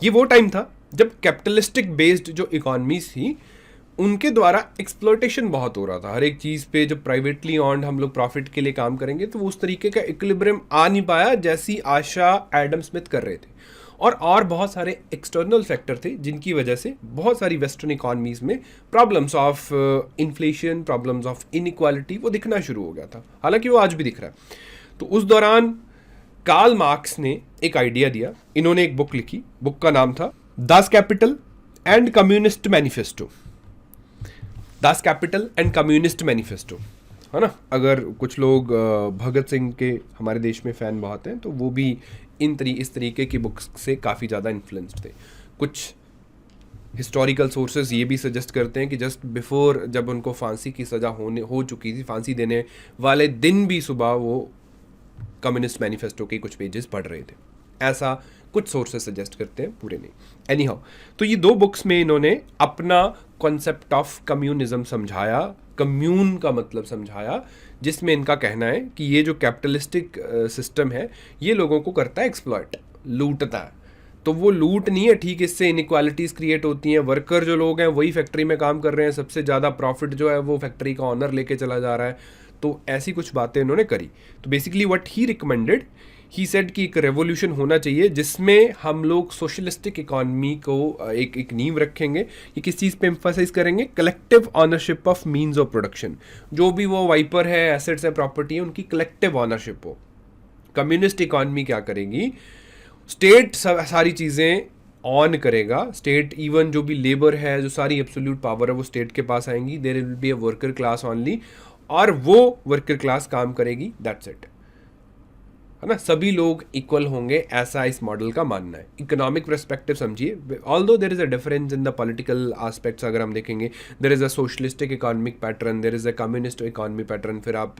A: ये वो टाइम था जब कैपिटलिस्टिक बेस्ड जो इकॉनमीज थी उनके द्वारा एक्सप्लॉयटेशन बहुत हो रहा था। हर एक चीज़ पे जब प्राइवेटली ऑन्ड हम लोग प्रॉफिट के लिए काम करेंगे, तो उस तरीके का इक्विलिब्रियम आ नहीं पाया जैसी आशा एडम स्मिथ कर रहे थे। और बहुत सारे एक्सटर्नल फैक्टर थे जिनकी वजह से बहुत सारी वेस्टर्न इकॉनमीज में problems of inflation, problems of inequality वो दिखना शुरू हो गया था। हालांकि वो आज भी दिख रहा है। तो उस दौरान कार्ल मार्क्स ने एक आइडिया दिया। इन्होंने एक बुक लिखी, बुक का नाम था Das Kapital and communist manifesto. Das Kapital and communist manifesto, है ना? अगर कुछ लोग भगत सिंह के हमारे देश में फ़ैन बहुत हैं, तो वो भी इस तरीके की बुक्स से काफ़ी ज़्यादा इन्फ्लुएंस्ड थे। कुछ हिस्टोरिकल सोर्सेज ये भी सजेस्ट करते हैं कि जस्ट बिफोर, जब उनको फांसी की सज़ा हो चुकी थी, फांसी देने वाले दिन भी सुबह वो कम्युनिस्ट मैनिफेस्टो के कुछ पेजेस पढ़ रहे थे। ऐसा कुछ सोर्सेस सजेस्ट करते हैं, पूरे नहीं। एनी हाउ, तो ये 2 बुक्स में इन्होंने अपना कॉन्सेप्ट ऑफ कम्युनिज्म समझाया, कम्यून का मतलब समझाया, जिसमें इनका कहना है कि ये जो कैपिटलिस्टिक सिस्टम है ये लोगों को करता है एक्सप्लॉइट, लूटता है। तो वो लूट नहीं है, ठीक, इससे इनइक्वालिटीज़ क्रिएट होती हैं। वर्कर जो लोग हैं वही फैक्ट्री में काम कर रहे हैं, सबसे ज़्यादा प्रॉफिट जो है वो फैक्ट्री का ऑनर लेके चला जा रहा है। तो ऐसी कुछ बातें इन्होंने करी। तो basically what he recommended, he said कि एक रेवोल्यूशन होना चाहिए जिसमें हम लोग सोशलिस्टिक इकॉनमी को एक नींव रखेंगे। ये किस चीज़ पे एम्फसाइज करेंगे? Collective ownership of means of production. जो भी वो वाइपर है, एसेट्स है, प्रॉपर्टी है, उनकी कलेक्टिव ऑनरशिप हो। कम्युनिस्ट इकॉनमी क्या करेगी? स्टेट सारी चीज़ें ऑन करेगा। स्टेट, इवन जो भी लेबर है, जो सारी एब्सोल्यूट पावर है वो स्टेट के पास आएंगी। There will be a worker class only, और वो वर्कर क्लास काम करेगी, दैट्स इट, है ना? सभी लोग इक्वल होंगे, ऐसा इस मॉडल का मानना है। इकोनॉमिक पर्सपेक्टिव समझिए, although there is a difference in the political aspects. अगर हम देखेंगे, there is a socialistic economic pattern, there is a communist economy pattern. फिर आप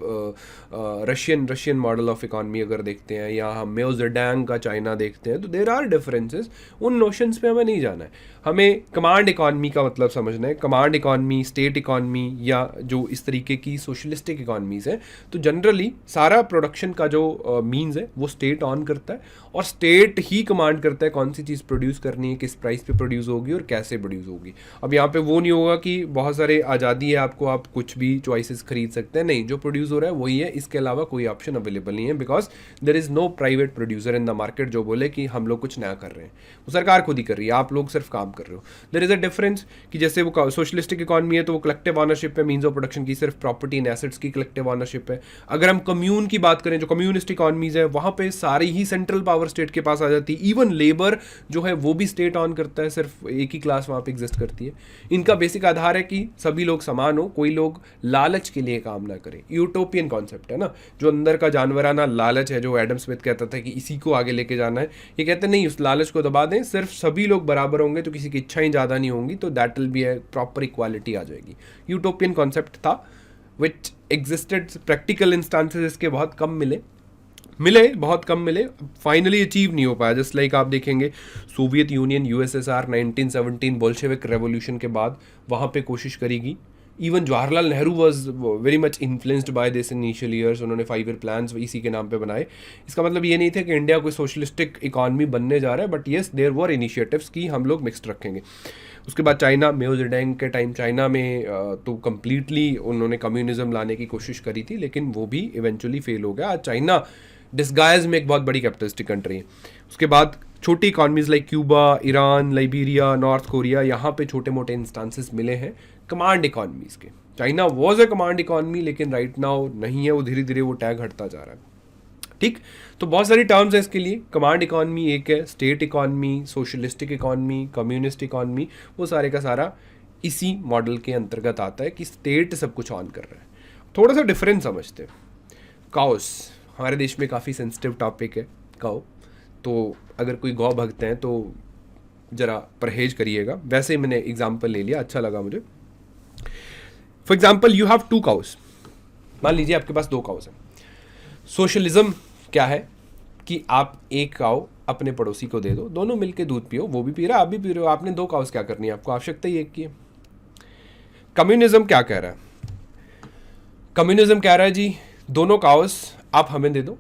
A: रशियन मॉडल ऑफ इकोनॉमी अगर देखते हैं, या हम मेओ जेडैंग का चाइना देखते हैं, तो देयर आर डिफरेंसेस। उन नोशंस पे हमें नहीं जाना है, हमें कमांड इकोनॉमी का मतलब समझना है। कमांड इकोनॉमी, स्टेट इकोनॉमी, या जो इस तरीके की सोशलिस्टिक इकोनॉमीज़ हैं, तो जनरली सारा प्रोडक्शन का जो मीन्स मशीन्स है वो स्टेट ऑन करता है और स्टेट ही कमांड करता है कौन सी चीज़ प्रोड्यूस करनी है, किस प्राइस पे प्रोड्यूस होगी और कैसे प्रोड्यूस होगी। अब यहाँ पे वो नहीं होगा कि बहुत सारे आज़ादी है आपको, आप कुछ भी चॉइसेस खरीद सकते हैं, नहीं, जो प्रोड्यूस हो रहा है वही है, इसके अलावा कोई ऑप्शन अवेलेबल नहीं है, because there is no private producer in the market जो बोले कि हम लोग कुछ नया कर रहे हैं। वो सरकार खुद ही कर रही है, आप लोग सिर्फ काम कर रहे हो। देयर इज़ अ डिफरेंस कि जैसे वो सोशलिस्टिक इकॉनमी है तो वो कलेक्टिव ऑनरशिप है, मीन्स ऑफ प्रोडक्शन की, सिर्फ प्रॉपर्टी एंड एसेट्स की कलेक्टिव ऑनरशिप है। अगर हम कम्यून की बात करें, जो कम्युनिस्ट इकॉनमीज है, वहाँ पे सारी ही सेंट्रल पावर स्टेट के पास आ जाती है, इवन लेबर जो है वो भी स्टेट ऑन करता है, सिर्फ एक ही क्लास वहाँ पे एग्जिस्ट करती है। इनका बेसिक आधार है कि सभी लोग समान हो, कोई लोग लालच के लिए काम ना करें। यूटोपियन कॉन्सेप्ट है ना, जो अंदर का जानवराना लालच है, जो एडम स्मिथ कहता था कि इसी को आगे लेके जाना है, ये कहते नहीं, उस लालच को दबा दें, सिर्फ सभी लोग बराबर होंगे तो किसी की इच्छाएं ज़्यादा नहीं होंगी, तो that will be a proper equality आ जाएगी। यूटोपियन कॉन्सेप्ट था विच एग्जिस्टेड, प्रैक्टिकल इंस्टांसेस इसके बहुत कम बहुत कम मिले, फाइनली अचीव नहीं हो पाया। जस्ट लाइक आप देखेंगे Soviet union, USSR 1917 Bolshevik revolution के बाद वहाँ पे कोशिश करेगी। Even Jawaharlal Nehru was very much influenced by this initial years, उन्होंने 5 ईयर प्लान्स इसी के नाम पे बनाए। इसका मतलब ये नहीं था कि इंडिया कोई सोशलिस्टिक इकॉनमी बनने जा रहा है, but yes there were initiatives कि हम लोग मिक्स्ड रखेंगे। उसके बाद चाइना, मेओ जेडेंग के टाइम चाइना में तो कम्प्लीटली उन्होंने कम्युनिज्म लाने की कोशिश करी थी, लेकिन वो भी इवेंचुअली फेल हो गया। आज चाइना डिस्गाइज में एक बहुत बड़ी कैपिटलिस्टिक कंट्री है। उसके बाद छोटी economies like Cuba, Iran, Liberia, north Korea, यहाँ पे छोटे मोटे इंस्टांसेस मिले हैं कमांड इकॉनमीज के। China was a command economy, लेकिन राइट नाउ नहीं है, वो धीरे धीरे वो टैग हटता जा रहा है। ठीक, तो बहुत सारी टर्म्स है इसके लिए। कमांड इकॉनमी एक है, state economy, socialistic economy, communist economy, वो सारे का सारा इसी मॉडल के अंतर्गत आता है कि स्टेट सब कुछ ऑन कर रहा है। थोड़ा सा डिफरेंस समझते हैं। काउस हमारे देश में काफ़ी सेंसिटिव टॉपिक है, काउ, तो अगर कोई गौ भक्त हैं तो ज़रा परहेज करिएगा। वैसे ही मैंने एग्जाम्पल ले लिया, अच्छा लगा मुझे। For example you have 2 cows, मान लीजिए आपके पास 2 काउस हैं। सोशलिज्म क्या है कि आप एक काउ अपने पड़ोसी को दे दो, दोनों मिलकर दूध पियो, वो भी पी रहा है, आप भी पी रहे हो, आपने 2 काउस क्या करनी है, आपको आवश्यकता ही एक की है। कम्युनिज्म क्या कह रहा है? कम्युनिज्म कह रहा है जी दोनों काउस आप हमें दे दो,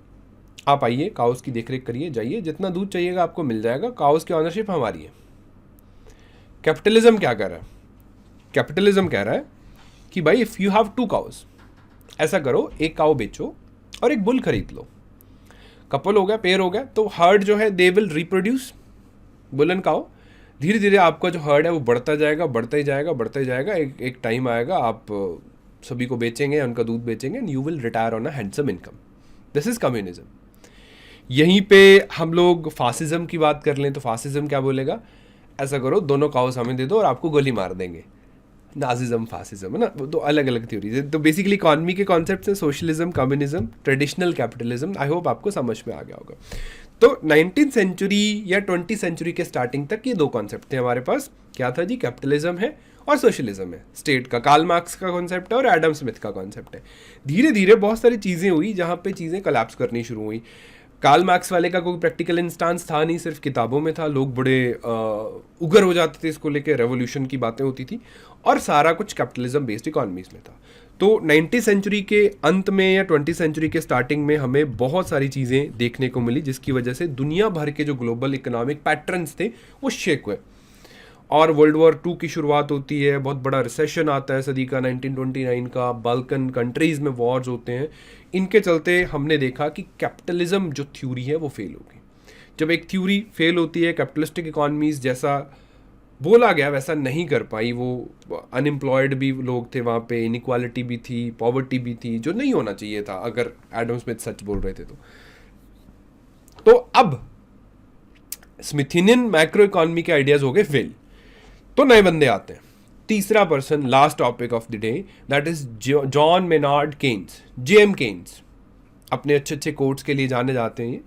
A: आप आइए काउस की देखरेख करिए, जाइए, जितना दूध चाहिएगा आपको मिल जाएगा, काउस की ऑनरशिप हमारी है। कैपिटलिज्म क्या कह रहा है? कैपिटलिज्म कह रहा है कि भाई इफ़ यू हैव 2 काउस, ऐसा करो, एक काउ बेचो और एक बुल खरीद लो, कपल हो गया, पेयर हो गया, तो हर्ड जो है they will reproduce, bull and cow. धीरे धीरे आपका जो हर्ड है वो बढ़ता जाएगा, बढ़ता ही जाएगा, बढ़ता ही जाएगा। एक टाइम आएगा आप सभी को बेचेंगे, उनका दूध बेचेंगे, and you will retire on a handsome income. This is communism. यहीं पे हम लोग फासिज्म की बात कर लें तो फासिज्म क्या बोलेगा? ऐसा करो, दोनों काउस हमें दे दो और आपको गोली मार देंगे। नाजिज्म, फासिज्म, है ना, तो अलग अलग थ्योरीज है। तो बेसिकली इकॉनमी के कॉन्सेप्ट्स हैं socialism, communism, traditional capitalism. I hope आपको समझ में आ गया होगा। तो 19th सेंचुरी या 20th सेंचुरी के स्टार्टिंग तक ये 2 कॉन्सेप्ट थे हमारे पास। क्या था जी? कैपिटलिज्म है और सोशलिज्म है। स्टेट का कार्ल मार्क्स का कॉन्सेप्ट है और एडम स्मिथ का कॉन्सेप्ट है। धीरे धीरे बहुत सारी चीज़ें हुई जहाँ पे चीज़ें कोलैप्स करनी शुरू हुई। कार्ल मार्क्स वाले का कोई प्रैक्टिकल इंस्टांस था नहीं, सिर्फ किताबों में था, लोग बड़े उगर हो जाते थे इसको लेके, रेवोल्यूशन की बातें होती थी, और सारा कुछ कैपिटलिज्म बेस्ड इकॉनमीज में था। तो 19th सेंचुरी के अंत में या 20th सेंचुरी के स्टार्टिंग में हमें बहुत सारी चीज़ें देखने को मिली, जिसकी वजह से दुनिया भर के जो ग्लोबल इकोनॉमिक पैटर्न्स थे वो शेक हुए, और वर्ल्ड वॉर 2 की शुरुआत होती है, बहुत बड़ा रिसेशन आता है सदी का 1929 का, बाल्कन कंट्रीज़ में वॉर्स होते हैं। इनके चलते हमने देखा कि कैपिटलिज्म जो थ्योरी है वो फेल हो गई। जब एक थ्योरी फेल होती है, कैपिटलिस्टिक इकॉनमीज जैसा बोला गया वैसा नहीं कर पाई, वो अनएम्प्लॉयड भी लोग थे वहाँ पे, इनइक्वालिटी भी थी, पॉवर्टी भी थी, जो नहीं होना चाहिए था अगर एडम स्मिथ सच बोल रहे थे तो अब स्मिथिनियन मैक्रो इकॉनमी के आइडियाज हो गए फेल, तो नए बंदे आते हैं। तीसरा person, last topic of the day, that is John Maynard Keynes, JM Keynes. अपने अच्छे अच्छे कोट्स के लिए जाने जाते हैं ये।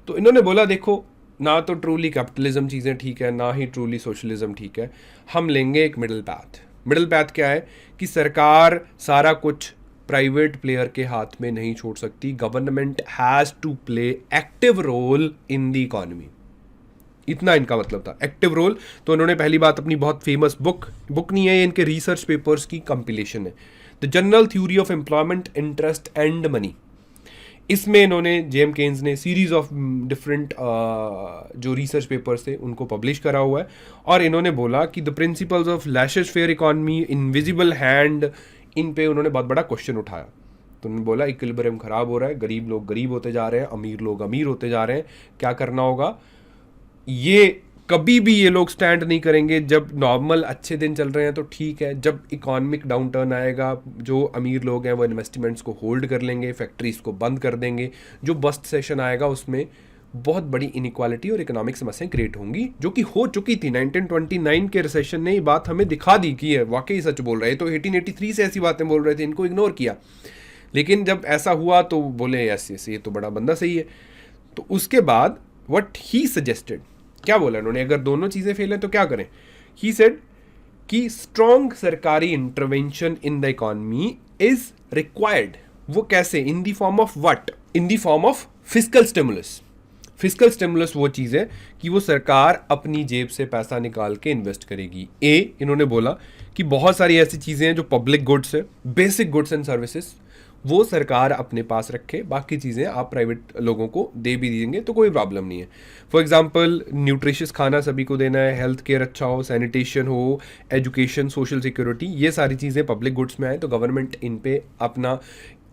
A: तो इन्होंने बोला देखो, ना तो ट्रूली कैपिटलिज्म चीज़ें ठीक है, ना ही ट्रूली सोशलिज्म ठीक है, हम लेंगे एक मिडिल पैथ। मिडिल पैथ क्या है कि सरकार सारा कुछ प्राइवेट प्लेयर के हाथ में नहीं छोड़ सकती, government has to play active role in the economy. इतना इनका मतलब था, एक्टिव रोल। तो उन्होंने पहली बात अपनी बहुत फेमस बुक नहीं है ये, इनके रिसर्च पेपर्स की कंपिलेशन है, the general theory of employment, interest and money. इसमें इन्होंने जेएम केन्स ने सीरीज ऑफ डिफरेंट जो रिसर्च पेपर्स थे उनको पब्लिश करा हुआ है, और इन्होंने बोला कि the principles of laissez faire economy, invisible hand, इन पे उन्होंने बहुत बड़ा क्वेश्चन उठाया। तो उन्होंने बोला इक्विलिब्रियम खराब हो रहा है, गरीब लोग गरीब होते जा रहे हैं, अमीर लोग अमीर होते जा रहे हैं, क्या करना होगा। ये कभी भी ये लोग स्टैंड नहीं करेंगे। जब नॉर्मल अच्छे दिन चल रहे हैं तो ठीक है, जब इकोनॉमिक डाउन टर्न आएगा जो अमीर लोग हैं वो इन्वेस्टमेंट्स को होल्ड कर लेंगे, फैक्ट्रीज को बंद कर देंगे, जो बस्ट सेशन आएगा उसमें बहुत बड़ी इनइक्वालिटी और इकोनॉमिक समस्याएं क्रिएट होंगी, जो कि हो चुकी थी। 1929 के रिसेशन ने ये बात हमें दिखा दी कि है वाकई सच बोल रहे हैं। तो 1883 से ऐसी बातें बोल रहे थे, इनको इग्नोर किया, लेकिन जब ऐसा हुआ तो बोले यस यस ये तो बड़ा बंदा सही है। तो उसके बाद व्हाट ही सजेस्टेड, क्या बोला उन्होंने, अगर दोनों चीज़ें फेल हैं तो क्या करें। ही सेड कि स्ट्रॉन्ग सरकारी intervention in the economy is required. वो कैसे, in the form of what, in the form of fiscal stimulus. Fiscal stimulus वो चीज़ है कि वो सरकार अपनी जेब से पैसा निकाल के इन्वेस्ट करेगी। इन्होंने बोला कि बहुत सारी ऐसी चीज़ें हैं जो पब्लिक गुड्स है, बेसिक गुड्स एंड सर्विसेज, वो सरकार अपने पास रखे, बाकी चीज़ें आप प्राइवेट लोगों को दे भी देंगे तो कोई प्रॉब्लम नहीं है। फॉर एग्जांपल न्यूट्रिशियस खाना सभी को देना है, हेल्थ केयर अच्छा हो, सैनिटेशन हो, एजुकेशन, सोशल सिक्योरिटी, ये सारी चीज़ें पब्लिक गुड्स में आए तो गवर्नमेंट इन पे अपना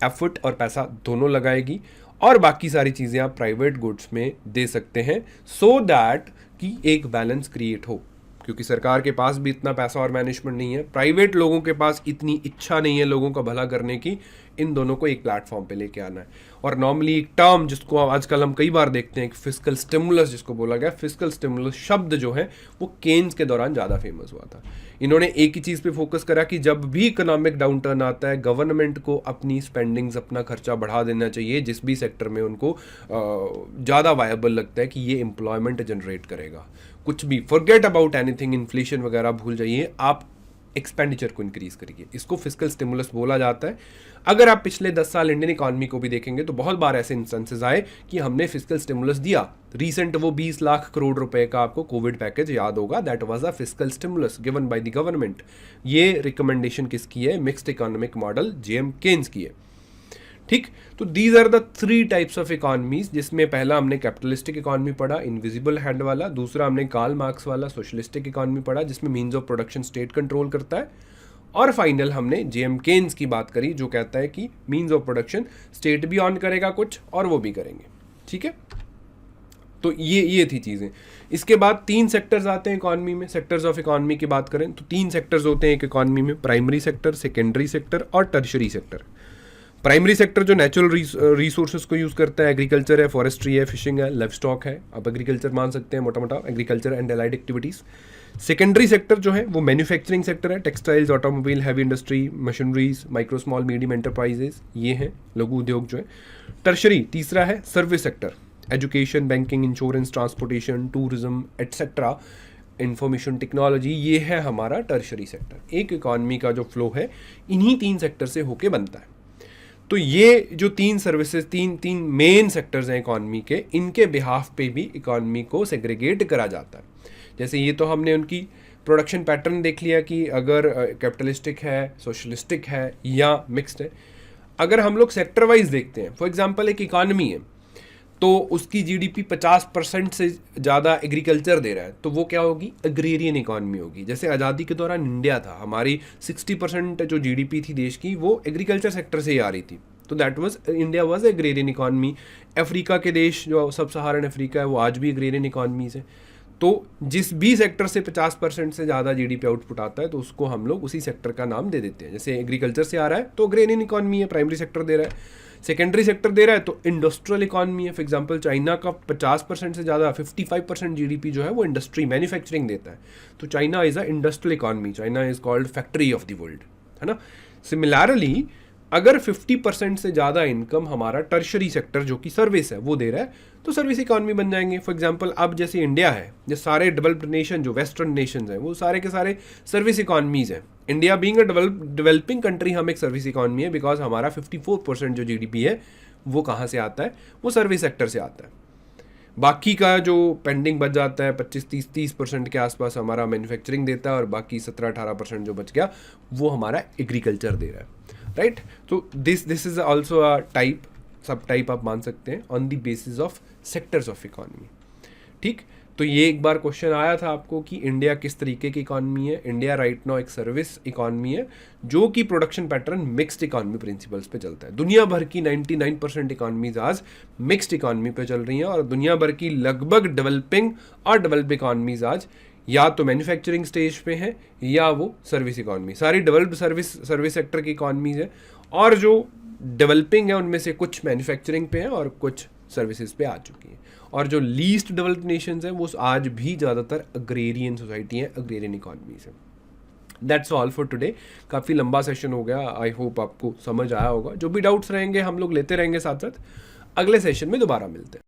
A: एफर्ट और पैसा दोनों लगाएगी, और बाकी सारी चीज़ें आप प्राइवेट गुड्स में दे सकते हैं, सो दैट कि एक बैलेंस क्रिएट हो। क्योंकि सरकार के पास भी इतना पैसा और मैनेजमेंट नहीं है, प्राइवेट लोगों के पास इतनी इच्छा नहीं है लोगों का भला करने की, इन दोनों को एक प्लेटफॉर्म पे लेके आना है। और नॉर्मली एक टर्म जिसको आजकल हम कई बार देखते हैं, फिस्कल स्टिमुलस जिसको बोला गया, फिस्कल स्टिमुलस शब्द जो है वो केन्स के दौरान ज़्यादा फेमस हुआ था। इन्होंने एक ही चीज़ पे फोकस करा कि जब भी इकोनॉमिक डाउनटर्न आता है गवर्नमेंट को अपनी स्पेंडिंग्स, अपना खर्चा बढ़ा देना चाहिए जिस भी सेक्टर में उनको ज़्यादा वायबल लगता है कि ये एम्प्लॉयमेंट जनरेट करेगा। कुछ भी फॉरगेट अबाउट एनीथिंग, इन्फ्लेशन वगैरह भूल जाइए, आप एक्सपेंडिचर को इंक्रीज करिए। इसको फिस्कल स्टिमुलस बोला जाता है। अगर आप पिछले 10 साल इंडियन इकॉनमी को भी देखेंगे तो बहुत बार ऐसे इंस्टेंसेस आए कि हमने फिस्कल स्टिमुलस दिया। रीसेंट वो 20 लाख करोड़ रुपए का आपको कोविड पैकेज याद होगा, that was a fiscal stimulus given by the government. ये रिकमेंडेशन किसकी है, mixed economic model JM Keynes की है। ठीक, तो these are the 3 types of economies, जिसमें पहला हमने कैपिटलिस्टिक इकॉनमी पढ़ा, इनविजिबल हैंड वाला, दूसरा हमने कार्ल मार्क्स वाला सोशलिस्टिक इकॉनमी पढ़ा जिसमें means of production state control करता है, और फाइनल हमने जेएम केन्स की बात करी जो कहता है कि मीन्स ऑफ प्रोडक्शन स्टेट भी ऑन करेगा कुछ और वो भी करेंगे। ठीक है, तो ये थी चीज़ें। इसके बाद 3 सेक्टर्स आते हैं इकॉनमी में। सेक्टर्स ऑफ इकॉनमी की बात करें तो 3 सेक्टर्स होते हैं एक इकॉनमी में, प्राइमरी सेक्टर, सेकेंडरी सेक्टर और टर्शरी सेक्टर। प्राइमरी सेक्टर जो नेचुरल रिसोर्सेज को यूज़ करता है, एग्रीकल्चर है, फॉरेस्ट्री है, फिशिंग है, लाइव स्टॉक है, आप एग्रीकल्चर मान सकते हैं मोटा मोटा, agriculture and allied activities. Secondary sector जो है वो मैन्युफैक्चरिंग सेक्टर है, textiles, automobile, heavy industry, machineries, micro small medium enterprises, ये हैं लघु उद्योग जो है। टर्शरी तीसरा है service sector, education, banking, insurance, transportation, tourism etcetera, information technology, ये है हमारा टर्शरी सेक्टर। एक इकॉनमी का जो फ्लो है इन्हीं 3 सेक्टर से होके बनता है। तो ये जो 3 सर्विसेज, तीन मेन सेक्टर्स हैं इकॉनमी के, इनके बिहाफ पे भी इकॉनमी को सेग्रीगेट करा जाता है। जैसे ये तो हमने उनकी प्रोडक्शन पैटर्न देख लिया कि अगर कैपिटलिस्टिक है, सोशलिस्टिक है या मिक्स्ड है। अगर हम लोग सेक्टर वाइज देखते हैं, फॉर एग्जांपल एक इकॉनमी है तो उसकी जीडीपी 50% से ज़्यादा एग्रीकल्चर दे रहा है, तो वो क्या होगी, एग्रेरियन इकॉनमी होगी। जैसे आज़ादी के दौरान इंडिया था, हमारी 60% जो जीडीपी थी देश की वो एग्रीकल्चर सेक्टर से ही आ रही थी, तो that was India was agrarian economy. Africa के देश जो सब सहारन अफ्रीका है वो आज भी एग्रेरियन इकॉनमीज है। तो जिस भी सेक्टर से 50% से ज़्यादा जीडीपी आउटपुट आता है तो उसको हम लोग उसी सेक्टर का नाम दे देते हैं। जैसे एग्रीकल्चर से आ रहा है तो एग्रेरियन इकॉनमी है, प्राइमरी सेक्टर दे रहा है। सेकेंडरी सेक्टर दे रहा है तो इंडस्ट्रियल इकॉनमी है। फॉर एग्जांपल चाइना का 50% से ज़्यादा 55% जीडीपी जो है वो इंडस्ट्री, मैन्युफैक्चरिंग देता है, तो China is a industrial economy, China is called factory of the world, है ना। सिमिलरली अगर 50% से ज़्यादा इनकम हमारा टर्शरी सेक्टर जो कि सर्विस है वो दे रहा है तो सर्विस इकॉनमी बन जाएंगे। फॉर एग्जांपल अब जैसे इंडिया है, जो सारे डेवलप्ड नेशन जो वेस्टर्न नेशंस हैं वो सारे के सारे सर्विस इकॉनमीज हैं। India being a developing country हम एक सर्विस इकॉनमी है, बिकॉज हमारा 54% जो जीडीपी है वो कहाँ से आता है, वो सर्विस सेक्टर से आता है। बाकी का जो पेंडिंग बच जाता है 25-30% के आसपास हमारा मैन्युफैक्चरिंग देता है, और बाकी 17-18% जो बच गया वो हमारा एग्रीकल्चर दे रहा है, राइट। तो this is also a type सब टाइप आप मान सकते हैं on the basis of sectors of economy. ठीक, तो ये एक बार क्वेश्चन आया था आपको कि इंडिया किस तरीके की इकॉनमी है। इंडिया राइट नाउ एक सर्विस इकॉनमी है जो कि production pattern mixed economy principles पे चलता है। दुनिया भर की 99% इकॉनमीज आज मिक्स्ड इकॉनमी पे चल रही हैं और दुनिया भर की लगभग डेवलपिंग और डेवलप्ड इकॉनमीज आज या तो मैन्युफैक्चरिंग स्टेज पे हैं या वो सर्विस इकॉनमी। सारी डेवलप्ड सर्विस सेक्टर की इकॉनमीज है और जो डेवलपिंग है उनमें से कुछ मैन्युफैक्चरिंग पे हैं और कुछ सर्विसेज पे आ चुकी हैं। और जो लीस्ट डेवलप्ड नेशंस हैं वो आज भी ज़्यादातर अग्रेरियन सोसाइटी हैं, अग्रेरियन इकॉनमीज हैं। That's all for today. काफ़ी लंबा सेशन हो गया, आई होप आपको समझ आया होगा। जो भी डाउट्स रहेंगे हम लोग लेते रहेंगे साथ साथ। अगले सेशन में दोबारा मिलते हैं।